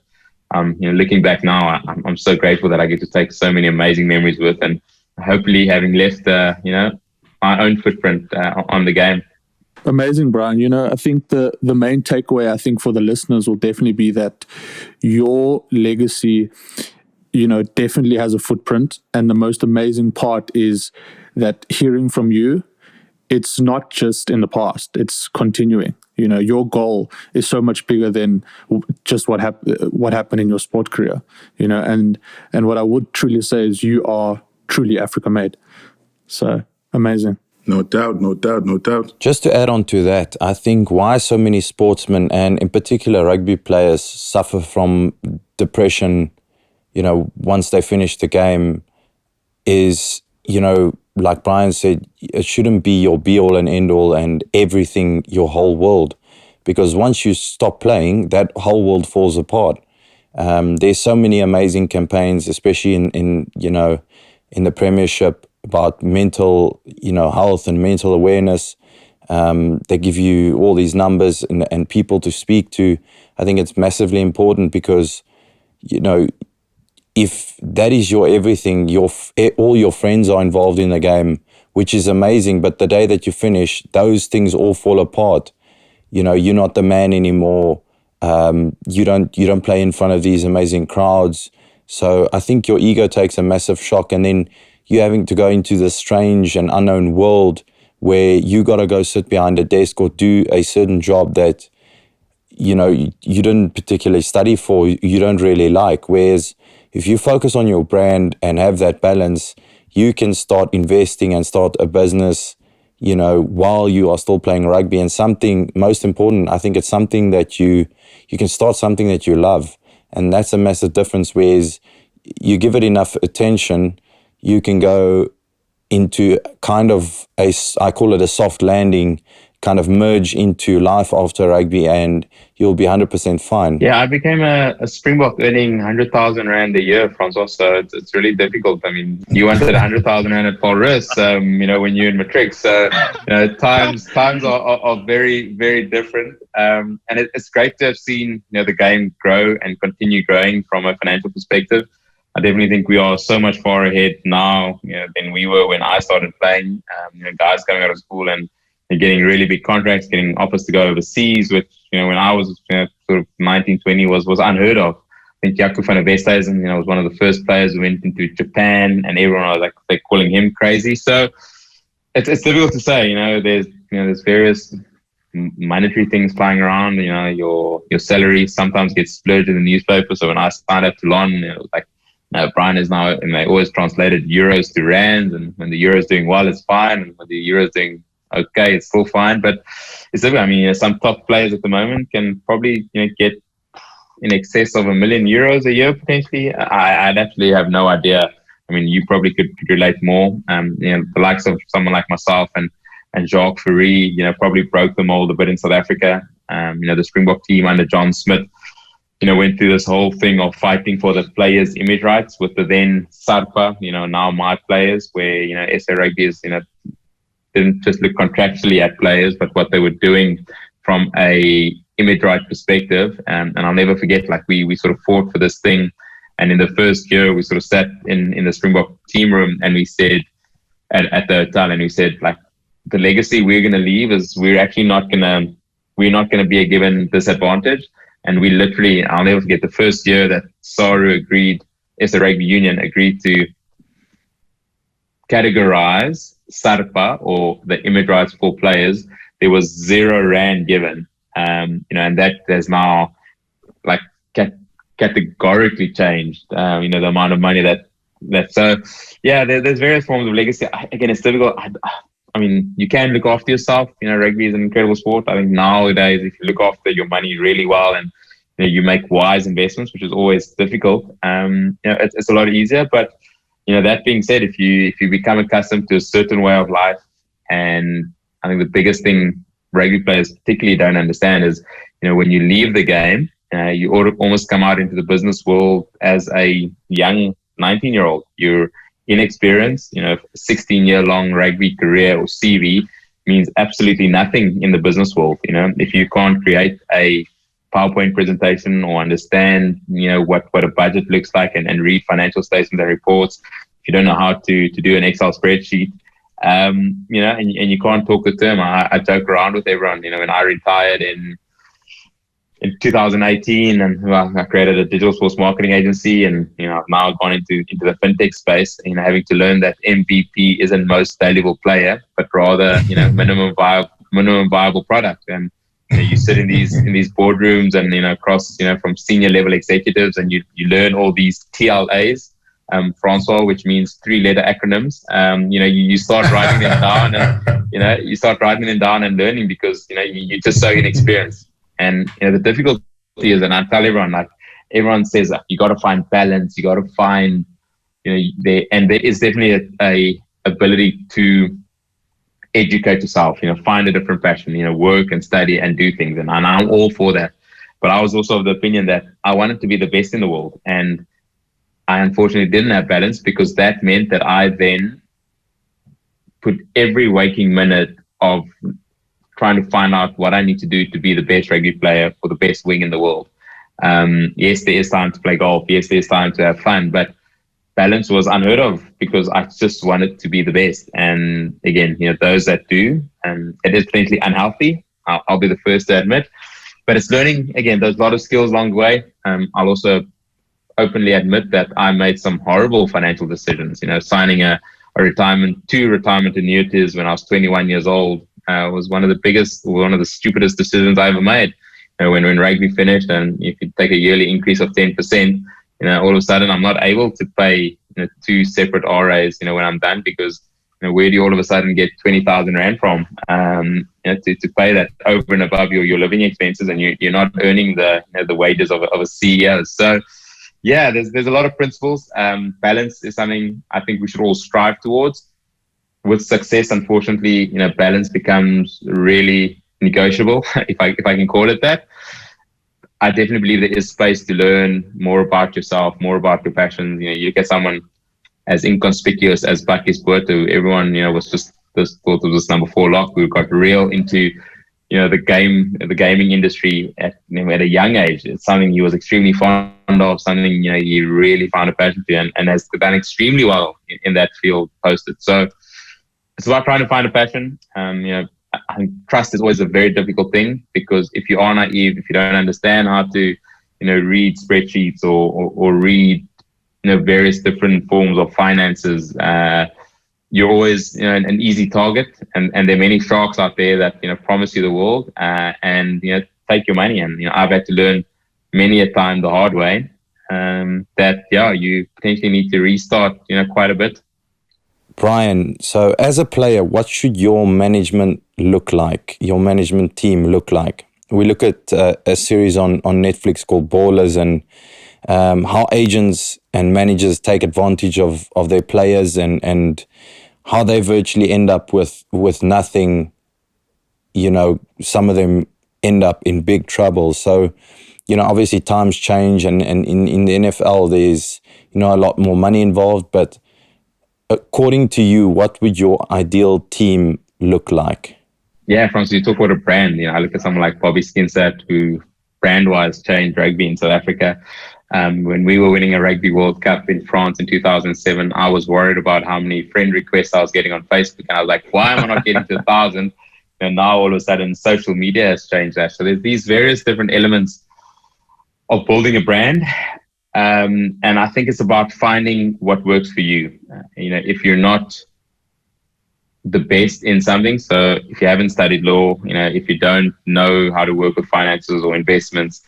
looking back now, I'm so grateful that I get to take so many amazing memories with, and hopefully having left my own footprint on the game. Amazing, Bryan. I think the main takeaway, I think, for the listeners will definitely be that your legacy, definitely has a footprint. And the most amazing part is that hearing from you, it's not just in the past, it's continuing. Your goal is so much bigger than just what happened in your sport career, and what I would truly say is you are truly Africa made. So amazing. No doubt. Just to add on to that, I think why so many sportsmen and in particular rugby players suffer from depression, once they finish the game is, like Bryan said, it shouldn't be your be all and end all and everything, your whole world. Because once you stop playing, that whole world falls apart. There's so many amazing campaigns, especially in the Premiership, about mental, health and mental awareness. They give you all these numbers and people to speak to. I think it's massively important because, if that is your everything, all your friends are involved in the game, which is amazing. But the day that you finish, those things all fall apart. You're not the man anymore. You don't play in front of these amazing crowds. So I think your ego takes a massive shock, and then you having to go into this strange and unknown world where you got to go sit behind a desk or do a certain job that, you know, you didn't particularly study for, you don't really like. Whereas if you focus on your brand and have that balance, you can start investing and start a business, you know, while you are still playing rugby. And something most important, I think it's something that you can start something that you love. And that's a massive difference. Whereas you give it enough attention, you can go into kind of I call it a soft landing, kind of merge into life after rugby, and you'll be 100% fine. Yeah, I became a Springbok earning 100,000 Rand a year, Francois, so it's really difficult. I mean, you wanted 100,000 Rand at full risk, you know, when you're in matric. So, you know, times are very, very different. And it's great to have seen, you know, the game grow and continue growing from a financial perspective. I definitely think we are so much far ahead now, you know, than we were when I started playing. You know, guys coming out of school and getting really big contracts, getting offers to go overseas, which, you know, when I was, you know, sort of 19, 20 was unheard of. I think Jaco van der Westhuizen, you know, was one of the first players who went into Japan, and everyone was like, they're calling him crazy. So it's difficult to say, you know, there's various monetary things flying around. You know, your salary sometimes gets splurged in the newspaper. So when I signed up to Lon, it was like, Bryan is now, and they always translated euros to rands, and when the euro is doing well, it's fine, and when the euro is doing okay, it's still fine. But it's different. I mean, you know, some top players at the moment can probably, you know, get in excess of €1 million a year potentially. I'd actually have no idea. I mean, you probably could relate more. You know, the likes of someone like myself and Jacques Fourie, you know, probably broke the mold a bit in South Africa. You know, the Springbok team under John Smith, you know, went through this whole thing of fighting for the players' image rights with the then SARPA, you know, now My Players, where, you know, SA Rugby is, you know, didn't just look contractually at players, but what they were doing from a image right perspective. And I'll never forget, like, we sort of fought for this thing. And in the first year, we sort of sat in the Springbok team room, and we said at the hotel, and we said, like, the legacy we're going to leave is we're not going to be a given disadvantage. And we literally, I'll never forget the first year that SARU SA Rugby Union agreed to categorize SARPA, or the image rights for players, there was R0 given. You know, and that has now, like, categorically changed, you know, the amount of money that so, yeah, there's various forms of legacy. Again, it's difficult. I mean, you can look after yourself. You know, rugby is an incredible sport. I think nowadays, if you look after your money really well, and, you know, you make wise investments, which is always difficult, you know, it's a lot easier. But, you know, that being said, if you become accustomed to a certain way of life, and I think the biggest thing rugby players particularly don't understand is, you know, when you leave the game, you almost come out into the business world as a young 19-year-old. You're inexperienced. You know, a 16-year-long rugby career or CV means absolutely nothing in the business world. You know, if you can't create a PowerPoint presentation or understand, you know, what a budget looks like, and read financial statements and reports, if you don't know how to do an Excel spreadsheet, you know, and you can't talk the term. I joke around with everyone. You know, when I retired in 2018, and I created a digital sports marketing agency, and, you know, I've now gone into the fintech space, you know, having to learn that MVP isn't most valuable player, but rather, you know, minimum viable product. And, you know, you sit in these boardrooms, and, you know, across, you know, from senior level executives, and you learn all these TLAs, Francois, which means 3-letter acronyms. You know, you start writing them down, and, you know, and learning, because, you know, you're just so inexperienced. And, you know, the difficulty is, and I tell everyone, like, everyone says that you got to find balance, you got to find, you know, there is definitely a ability to educate yourself, you know, find a different passion, you know, work and study and do things. And I'm all for that. But I was also of the opinion that I wanted to be the best in the world. And I unfortunately didn't have balance, because that meant that I then put every waking minute of trying to find out what I need to do to be the best rugby player or the best wing in the world. Yes, there is time to play golf. Yes, there's time to have fun, but balance was unheard of, because I just wanted to be the best. And again, you know, those that do, and it is potentially unhealthy, I'll be the first to admit, but it's learning. Again, there's a lot of skills along the way. I'll also openly admit that I made some horrible financial decisions, you know, signing a two retirement annuities when I was 21 years old. Was one of the stupidest decisions I ever made. When rugby finished, and if you take a yearly increase of 10%, all of a sudden I'm not able to pay two separate RAs, when I'm done, because where do you all of a sudden get 20,000 Rand from to pay that over and above your living expenses, and you're not earning the wages of a CEO. So yeah, there's a lot of principles. Balance is something I think we should all strive towards. With success, unfortunately, balance becomes really negotiable, if I can call it that. I definitely believe there is space to learn more about yourself, more about your passions. You look at someone as inconspicuous as Bakis Puerto. Everyone, was just thought of this number 4 lock who got real into, the gaming industry at a young age. It's something he was extremely fond of, something, he really found a passion to, and has done extremely well in that field posted. So it's about trying to find a passion. I think trust is always a very difficult thing, because if you are naive, if you don't understand how to, read spreadsheets or read, various different forms of finances, you're always, an easy target. And there are many sharks out there that, promise you the world and, take your money. And, I've had to learn many a time the hard way that, you potentially need to restart, quite a bit. Bryan, so as a player, what should your management look like? Your management team look like? We look at a series on Netflix called Ballers, and how agents and managers take advantage of their players, and how they virtually end up with nothing. Some of them end up in big trouble. So, obviously times change, and in the NFL, there's, a lot more money involved, but according to you, what would your ideal team look like? Yeah, Francis, you talk about a brand. I look at someone like Bobby Skinset, who brand-wise changed rugby in South Africa. When we were winning a Rugby World Cup in France in 2007, I was worried about how many friend requests I was getting on Facebook. And I was like, why am I not getting to 1,000? And now all of a sudden, social media has changed that. So there's these various different elements of building a brand. And I think it's about finding what works for you. If you're not the best in something, so if you haven't studied law, if you don't know how to work with finances or investments,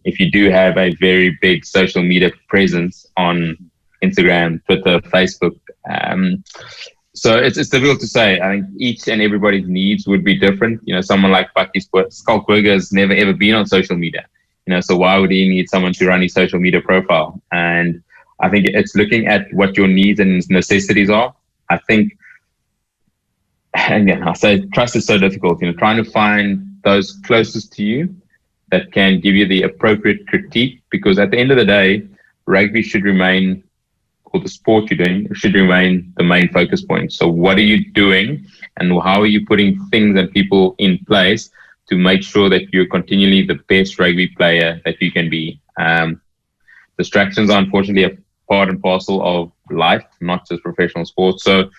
if you do have a very big social media presence on Instagram, Twitter, Facebook, so it's difficult to say. I think each and everybody's needs would be different. Someone like Skalkberger has never ever been on social media. So why would he need someone to run his social media profile? And I think it's looking at what your needs and necessities are. I think, again, I say trust is so difficult. Trying to find those closest to you that can give you the appropriate critique, because at the end of the day, rugby should remain, or the sport you're doing should remain, the main focus point. So what are you doing, and how are you putting things and people in place to make sure that you're continually the best rugby player that you can be? Distractions are unfortunately a part and parcel of life, not just professional sports. So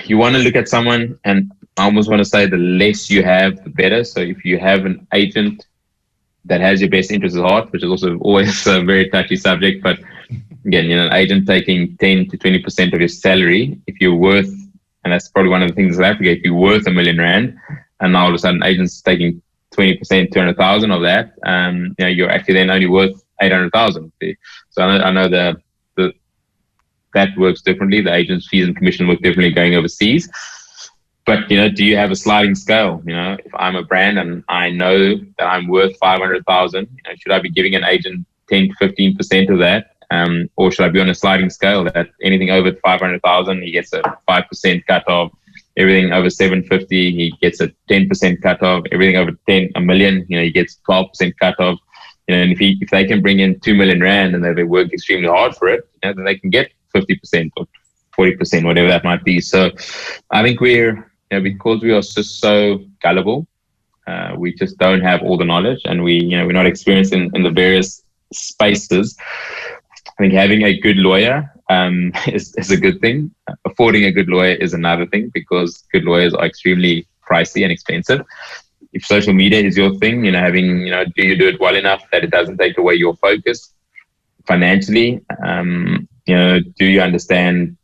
you want to look at someone, and I almost want to say the less you have, the better. So if you have an agent that has your best interests at heart, which is also always a very touchy subject, but again, an agent taking 10 to 20% of your salary, if you're worth, and that's probably one of the things in South Africa, if you're worth R1 million, and now all of a sudden agents taking 20%, 200,000 of that, you're actually then only worth 800,000. So I know that works differently. The agent's fees and commission work differently going overseas. But, do you have a sliding scale? If I'm a brand and I know that I'm worth 500,000, should I be giving an agent 10 to 15% of that? Or should I be on a sliding scale that anything over 500,000, he gets a 5% cut off. Everything over 750, he gets a 10% cut off. Everything over a million, he gets 12% cut off. And if they can bring in 2 million Rand and they work extremely hard for it, then they can get 50% or 40%, whatever that might be. So I think because we are just so gullible, we just don't have all the knowledge, and we're not experienced in the various spaces. I think having a good lawyer is a good thing. Affording a good lawyer is another thing, because good lawyers are extremely pricey and expensive. If social media is your thing, do you do it well enough that it doesn't take away your focus financially? do you understand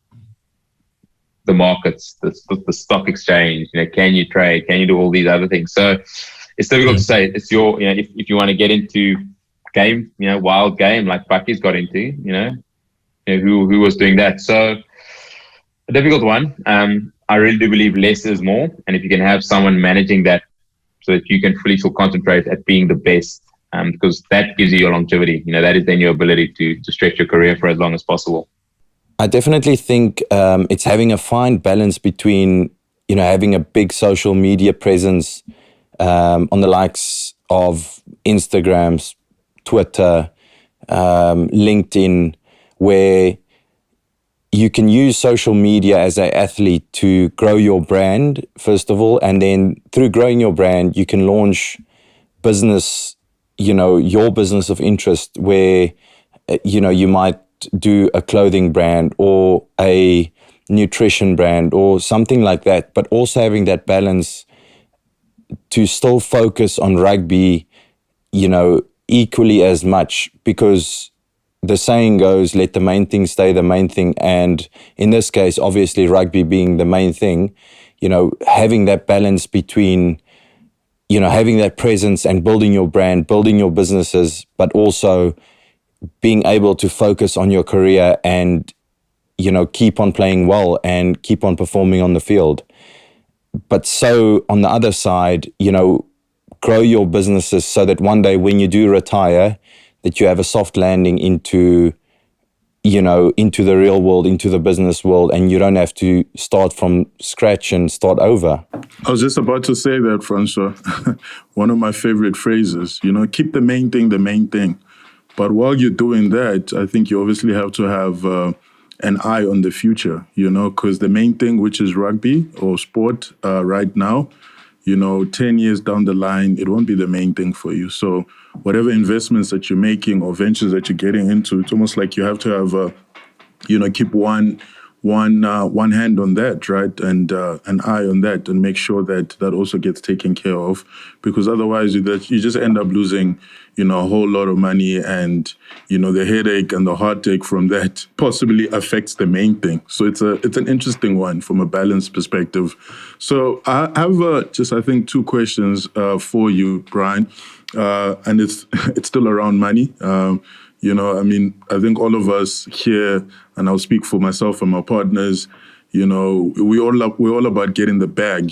the markets, the stock exchange? Can you trade? Can you do all these other things? So it's difficult to say. It's your, if you want to get into game, wild game like Bucky's got into, who was doing that. So a difficult one. I really do believe less is more. And if you can have someone managing that so that you can fully concentrate at being the best, because that gives you your longevity. That is then your ability to stretch your career for as long as possible. I definitely think it's having a fine balance between, having a big social media presence on the likes of Instagram, Twitter, LinkedIn, where you can use social media as an athlete to grow your brand, first of all, and then through growing your brand, you can launch business, your business of interest, where, you might do a clothing brand or a nutrition brand or something like that, but also having that balance to still focus on rugby, equally as much, because the saying goes, let the main thing stay the main thing. And in this case, obviously rugby being the main thing, having that balance between, having that presence and building your brand, building your businesses, but also being able to focus on your career and, keep on playing well and keep on performing on the field. But so on the other side, grow your businesses so that one day when you do retire, that you have a soft landing into the real world, into the business world, and you don't have to start from scratch and start over. I was just about to say that, Francois. One of my favorite phrases, keep the main thing the main thing. But while you're doing that, I think you obviously have to have an eye on the future, because the main thing, which is rugby or sport right now, 10 years down the line, it won't be the main thing for you. So whatever investments that you're making or ventures that you're getting into, it's almost like you have to have, keep one hand on that, right? And an eye on that, and make sure that also gets taken care of, because otherwise you just end up losing, a whole lot of money, and, the headache and the heartache from that possibly affects the main thing. So it's an interesting one from a balance perspective. So I have just, I think, two questions for you, Bryan, and it's still around money. I think all of us here, and I'll speak for myself and my partners, we're all about getting the bag,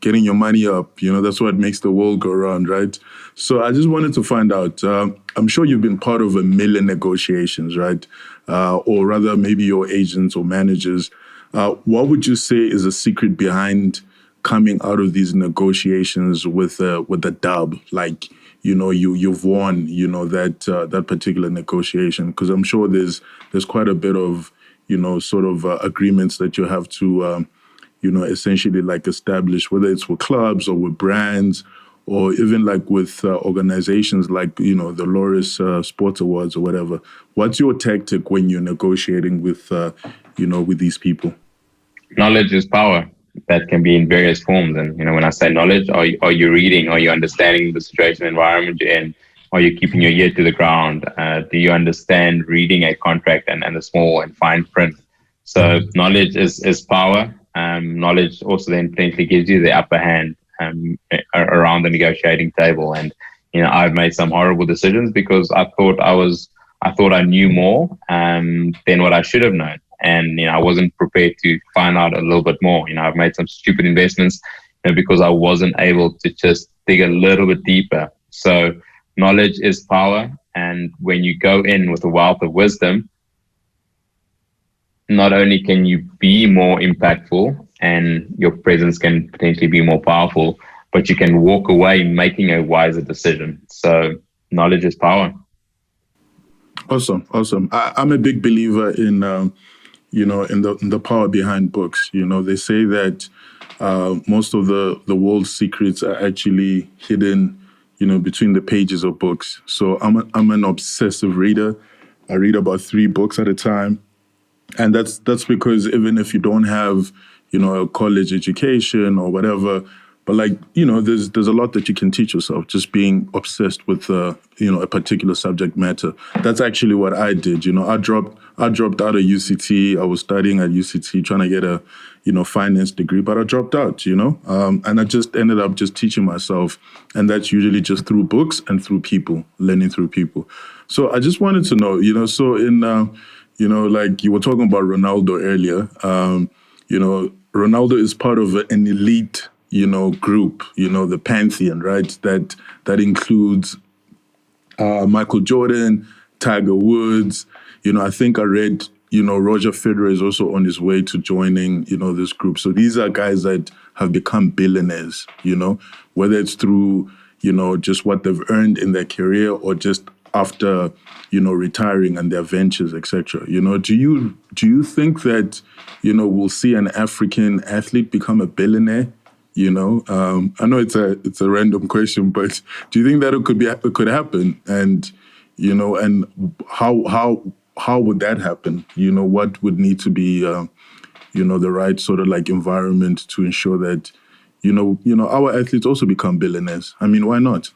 getting your money up, that's what makes the world go round, right? So I just wanted to find out, I'm sure you've been part of a million negotiations, right? Or rather maybe your agents or managers. What would you say is the secret behind coming out of these negotiations with a dub? Like, you've won, that particular negotiation, because I'm sure there's quite a bit of, agreements that you have to, essentially like establish, whether it's with clubs or with brands, or even like with organizations like, the Loris Sports Awards or whatever. What's your tactic when you're negotiating with, with these people? Knowledge is power. That can be in various forms. And, when I say knowledge, are you reading? Are you understanding the situation, environment you're in? Are you keeping your ear to the ground? Do you understand reading a contract and the small and fine print? So knowledge is power. Knowledge also then potentially gives you the upper hand around the negotiating table. And, I've made some horrible decisions because I thought I knew more than what I should have known. And, I wasn't prepared to find out a little bit more. I've made some stupid investments because I wasn't able to just dig a little bit deeper. So knowledge is power. And when you go in with a wealth of wisdom, not only can you be more impactful and your presence can potentially be more powerful, but you can walk away making a wiser decision. So knowledge is power. Awesome. I'm a big believer in, in the power behind books. They say that most of the world's secrets are actually hidden, between the pages of books. So I'm an obsessive reader. I read about 3 books at a time. And that's because even if you don't have, a college education or whatever, But like, there's a lot that you can teach yourself just being obsessed with a particular subject matter. That's actually what I did. I dropped out of UCT. I was studying at UCT trying to get a finance degree, but I dropped out, and I just ended up just teaching myself, and that's usually just through books and through people, learning through people. So I just wanted to know, so in like you were talking about Ronaldo earlier, Ronaldo is part of an elite, group, the pantheon, right? That includes Michael Jordan, Tiger Woods. I think I read, Roger Federer is also on his way to joining, this group. So these are guys that have become billionaires, whether it's through, just what they've earned in their career or just after, retiring and their ventures, etc. Do you think that, we'll see an African athlete become a billionaire? I know it's a random question, but do you think that it could happen? And and how would that happen? What would need to be the right sort of like environment to ensure that our athletes also become billionaires? I mean, why not?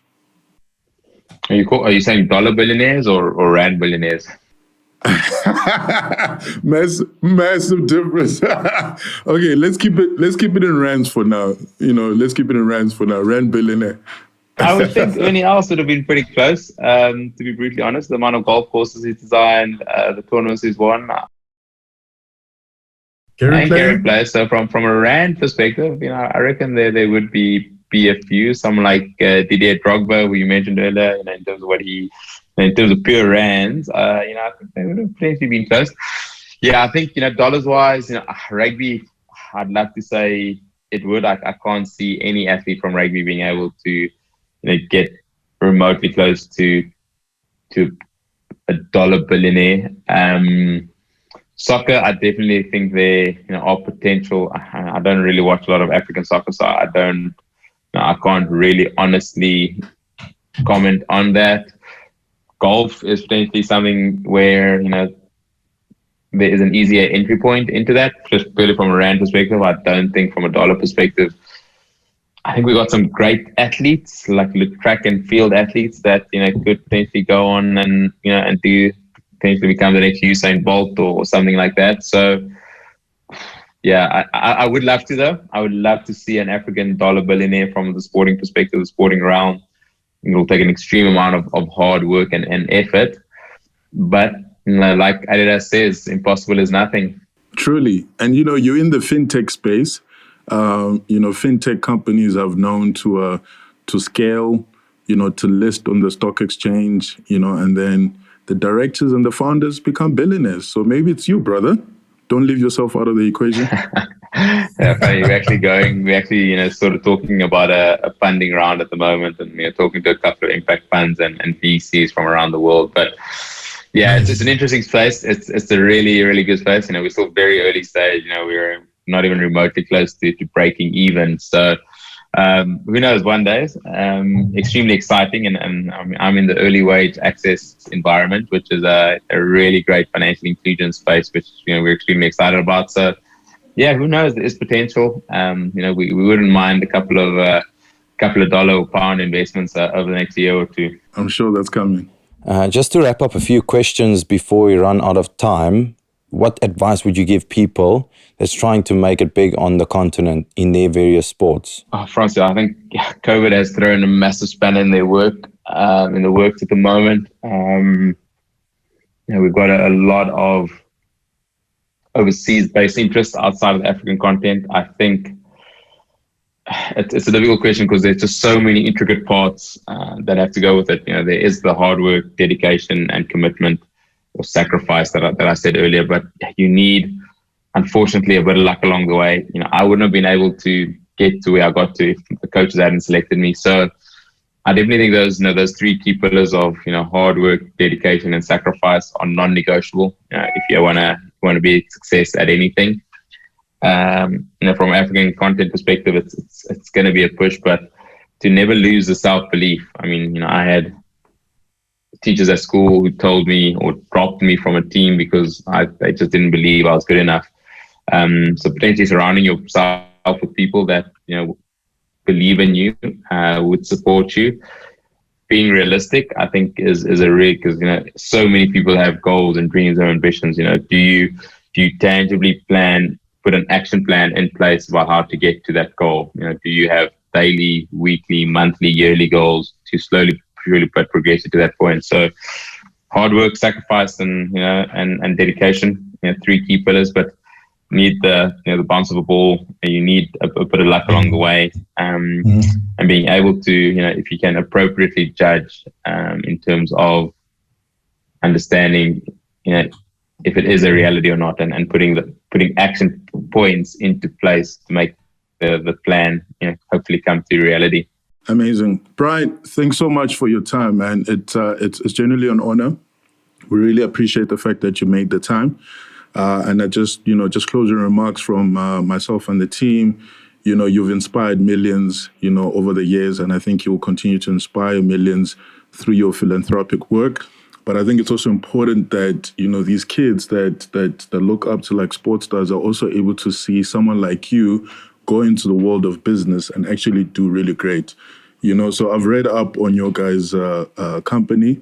Are you saying dollar billionaires or rand billionaires? Massive difference. Okay, let's keep it in rands for now. Let's keep it in rands for now. Rand billionaire. I would think anything else would have been pretty close. To be brutally honest, the amount of golf courses he's designed, the tournaments he's won, carry player. So from a rand perspective, I reckon there would be a few. Someone like Didier Drogba, who you mentioned earlier, in terms of in terms of pure rands, I think they would have potentially been close. Yeah, I think, dollars wise, rugby, I'd love to say it would. I can't see any athlete from rugby being able to, get remotely close to a dollar billionaire. Soccer, I definitely think there, are potential. I don't really watch a lot of African soccer, so I can't really honestly comment on that. Golf is potentially something where, there is an easier entry point into that, just purely from a rand perspective. I don't think from a dollar perspective. I think we got some great athletes, like track and field athletes that, could potentially go on and, and do potentially become the next Usain Bolt or something like that. So, yeah, I would love to, though. I would love to see an African dollar billionaire from the sporting perspective, the sporting realm. It'll take an extreme amount of hard work and effort. But, like Adidas says, impossible is nothing. Truly. And, you're in the fintech space. Fintech companies have known to scale, to list on the stock exchange, and then the directors and the founders become billionaires. So maybe it's you, brother. Don't leave yourself out of the equation. Yeah, funny. We're actually, sort of talking about a funding round at the moment, and we're talking to a couple of impact funds and VCs from around the world. But yeah, it's an interesting space. It's a really, really good space. We're still very early stage. We're not even remotely close to breaking even. So who knows, one day. Extremely exciting. And I'm in the early wage access environment, which is a really great financial inclusion space, which we're extremely excited about. So yeah, who knows? There is potential. We wouldn't mind a couple of dollar or pound investments over the next year or two. I'm sure that's coming. Just to wrap up a few questions before we run out of time, what advice would you give people that's trying to make it big on the continent in their various sports? Francis, I think COVID has thrown a massive spanner in their work, in the works at the moment. We've got a lot of overseas-based interests outside of the African continent. I think it's a difficult question because there's just so many intricate parts that have to go with it. There is the hard work, dedication, and commitment or sacrifice that I said earlier, but you need, unfortunately, a bit of luck along the way. I wouldn't have been able to get to where I got to if the coaches hadn't selected me. So I definitely think those three key pillars of hard work, dedication, and sacrifice are non-negotiable. If you want to be a success at anything. From an African content perspective, it's going to be a push, but to never lose the self-belief. I mean, I had teachers at school who told me or dropped me from a team because they just didn't believe I was good enough. So potentially surrounding yourself with people that believe in you, would support you. Being realistic, I think, is a rig, because so many people have goals and dreams and ambitions. Do you tangibly put an action plan in place about how to get to that goal? Do you have daily, weekly, monthly, yearly goals to slowly, purely progress you to that point? So hard work, sacrifice, and dedication, three key pillars. But need the bounce of a ball, and you need a bit of luck along the way, and being able to, if you can appropriately judge in terms of understanding, if it is a reality or not, and putting action points into place to make the plan, hopefully come to reality. Amazing. Bryan, thanks so much for your time, man. It's genuinely an honor. We really appreciate the fact that you made the time. And I just closing remarks from myself and the team. You've inspired millions, over the years, and I think you will continue to inspire millions through your philanthropic work. But I think it's also important that, these kids that look up to like sports stars are also able to see someone like you go into the world of business and actually do really great. So I've read up on your guys' company.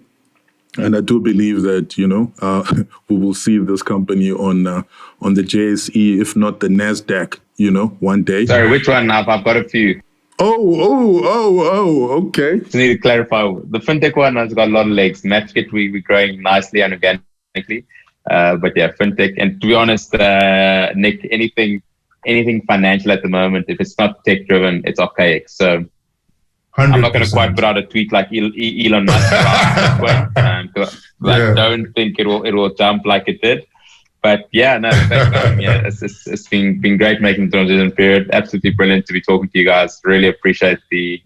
And I do believe that, we will see this company on the JSE, if not the NASDAQ, one day. Sorry, which one? I've got a few. Okay. Just need to clarify. The fintech one has got a lot of legs. Matchkit, we're growing nicely and organically. But yeah, fintech. And to be honest, Nick, anything financial at the moment, if it's not tech driven, it's archaic. So 100%. I'm not going to quite put out a tweet like Elon Musk about Bitcoin, I don't think it will jump like it did. But yeah, no, thanks. Yeah, it's been great making the transition period. Absolutely brilliant to be talking to you guys. Really appreciate the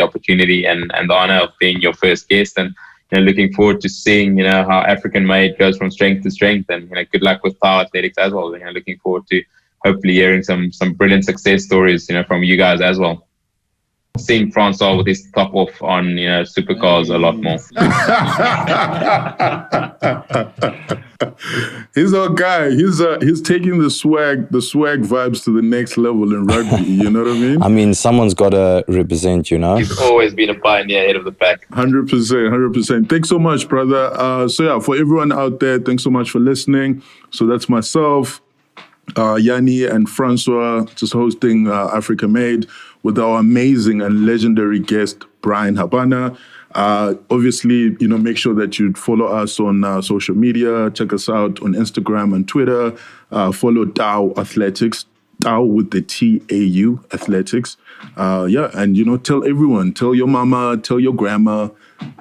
opportunity and the honor of being your first guest, and looking forward to seeing how African Made goes from strength to strength. And good luck with Tower Athletics as well. Looking forward to hopefully hearing some brilliant success stories from you guys as well. Seeing Francois with his top off on supercars a lot more. He's our guy. He's taking the swag vibes to the next level in rugby. You know what I mean? I mean, someone's got to represent, He's always been a pioneer ahead of the pack. 100%. Thanks so much, brother. So yeah, for everyone out there, thanks so much for listening. So that's myself, Yanni and Francois, just hosting Africa Made with our amazing and legendary guest, Bryan Habana. Obviously, make sure that you follow us on social media. Check us out on Instagram and Twitter. Follow Tau Athletics, Tau with the TAU Athletics. And tell everyone, tell your mama, tell your grandma,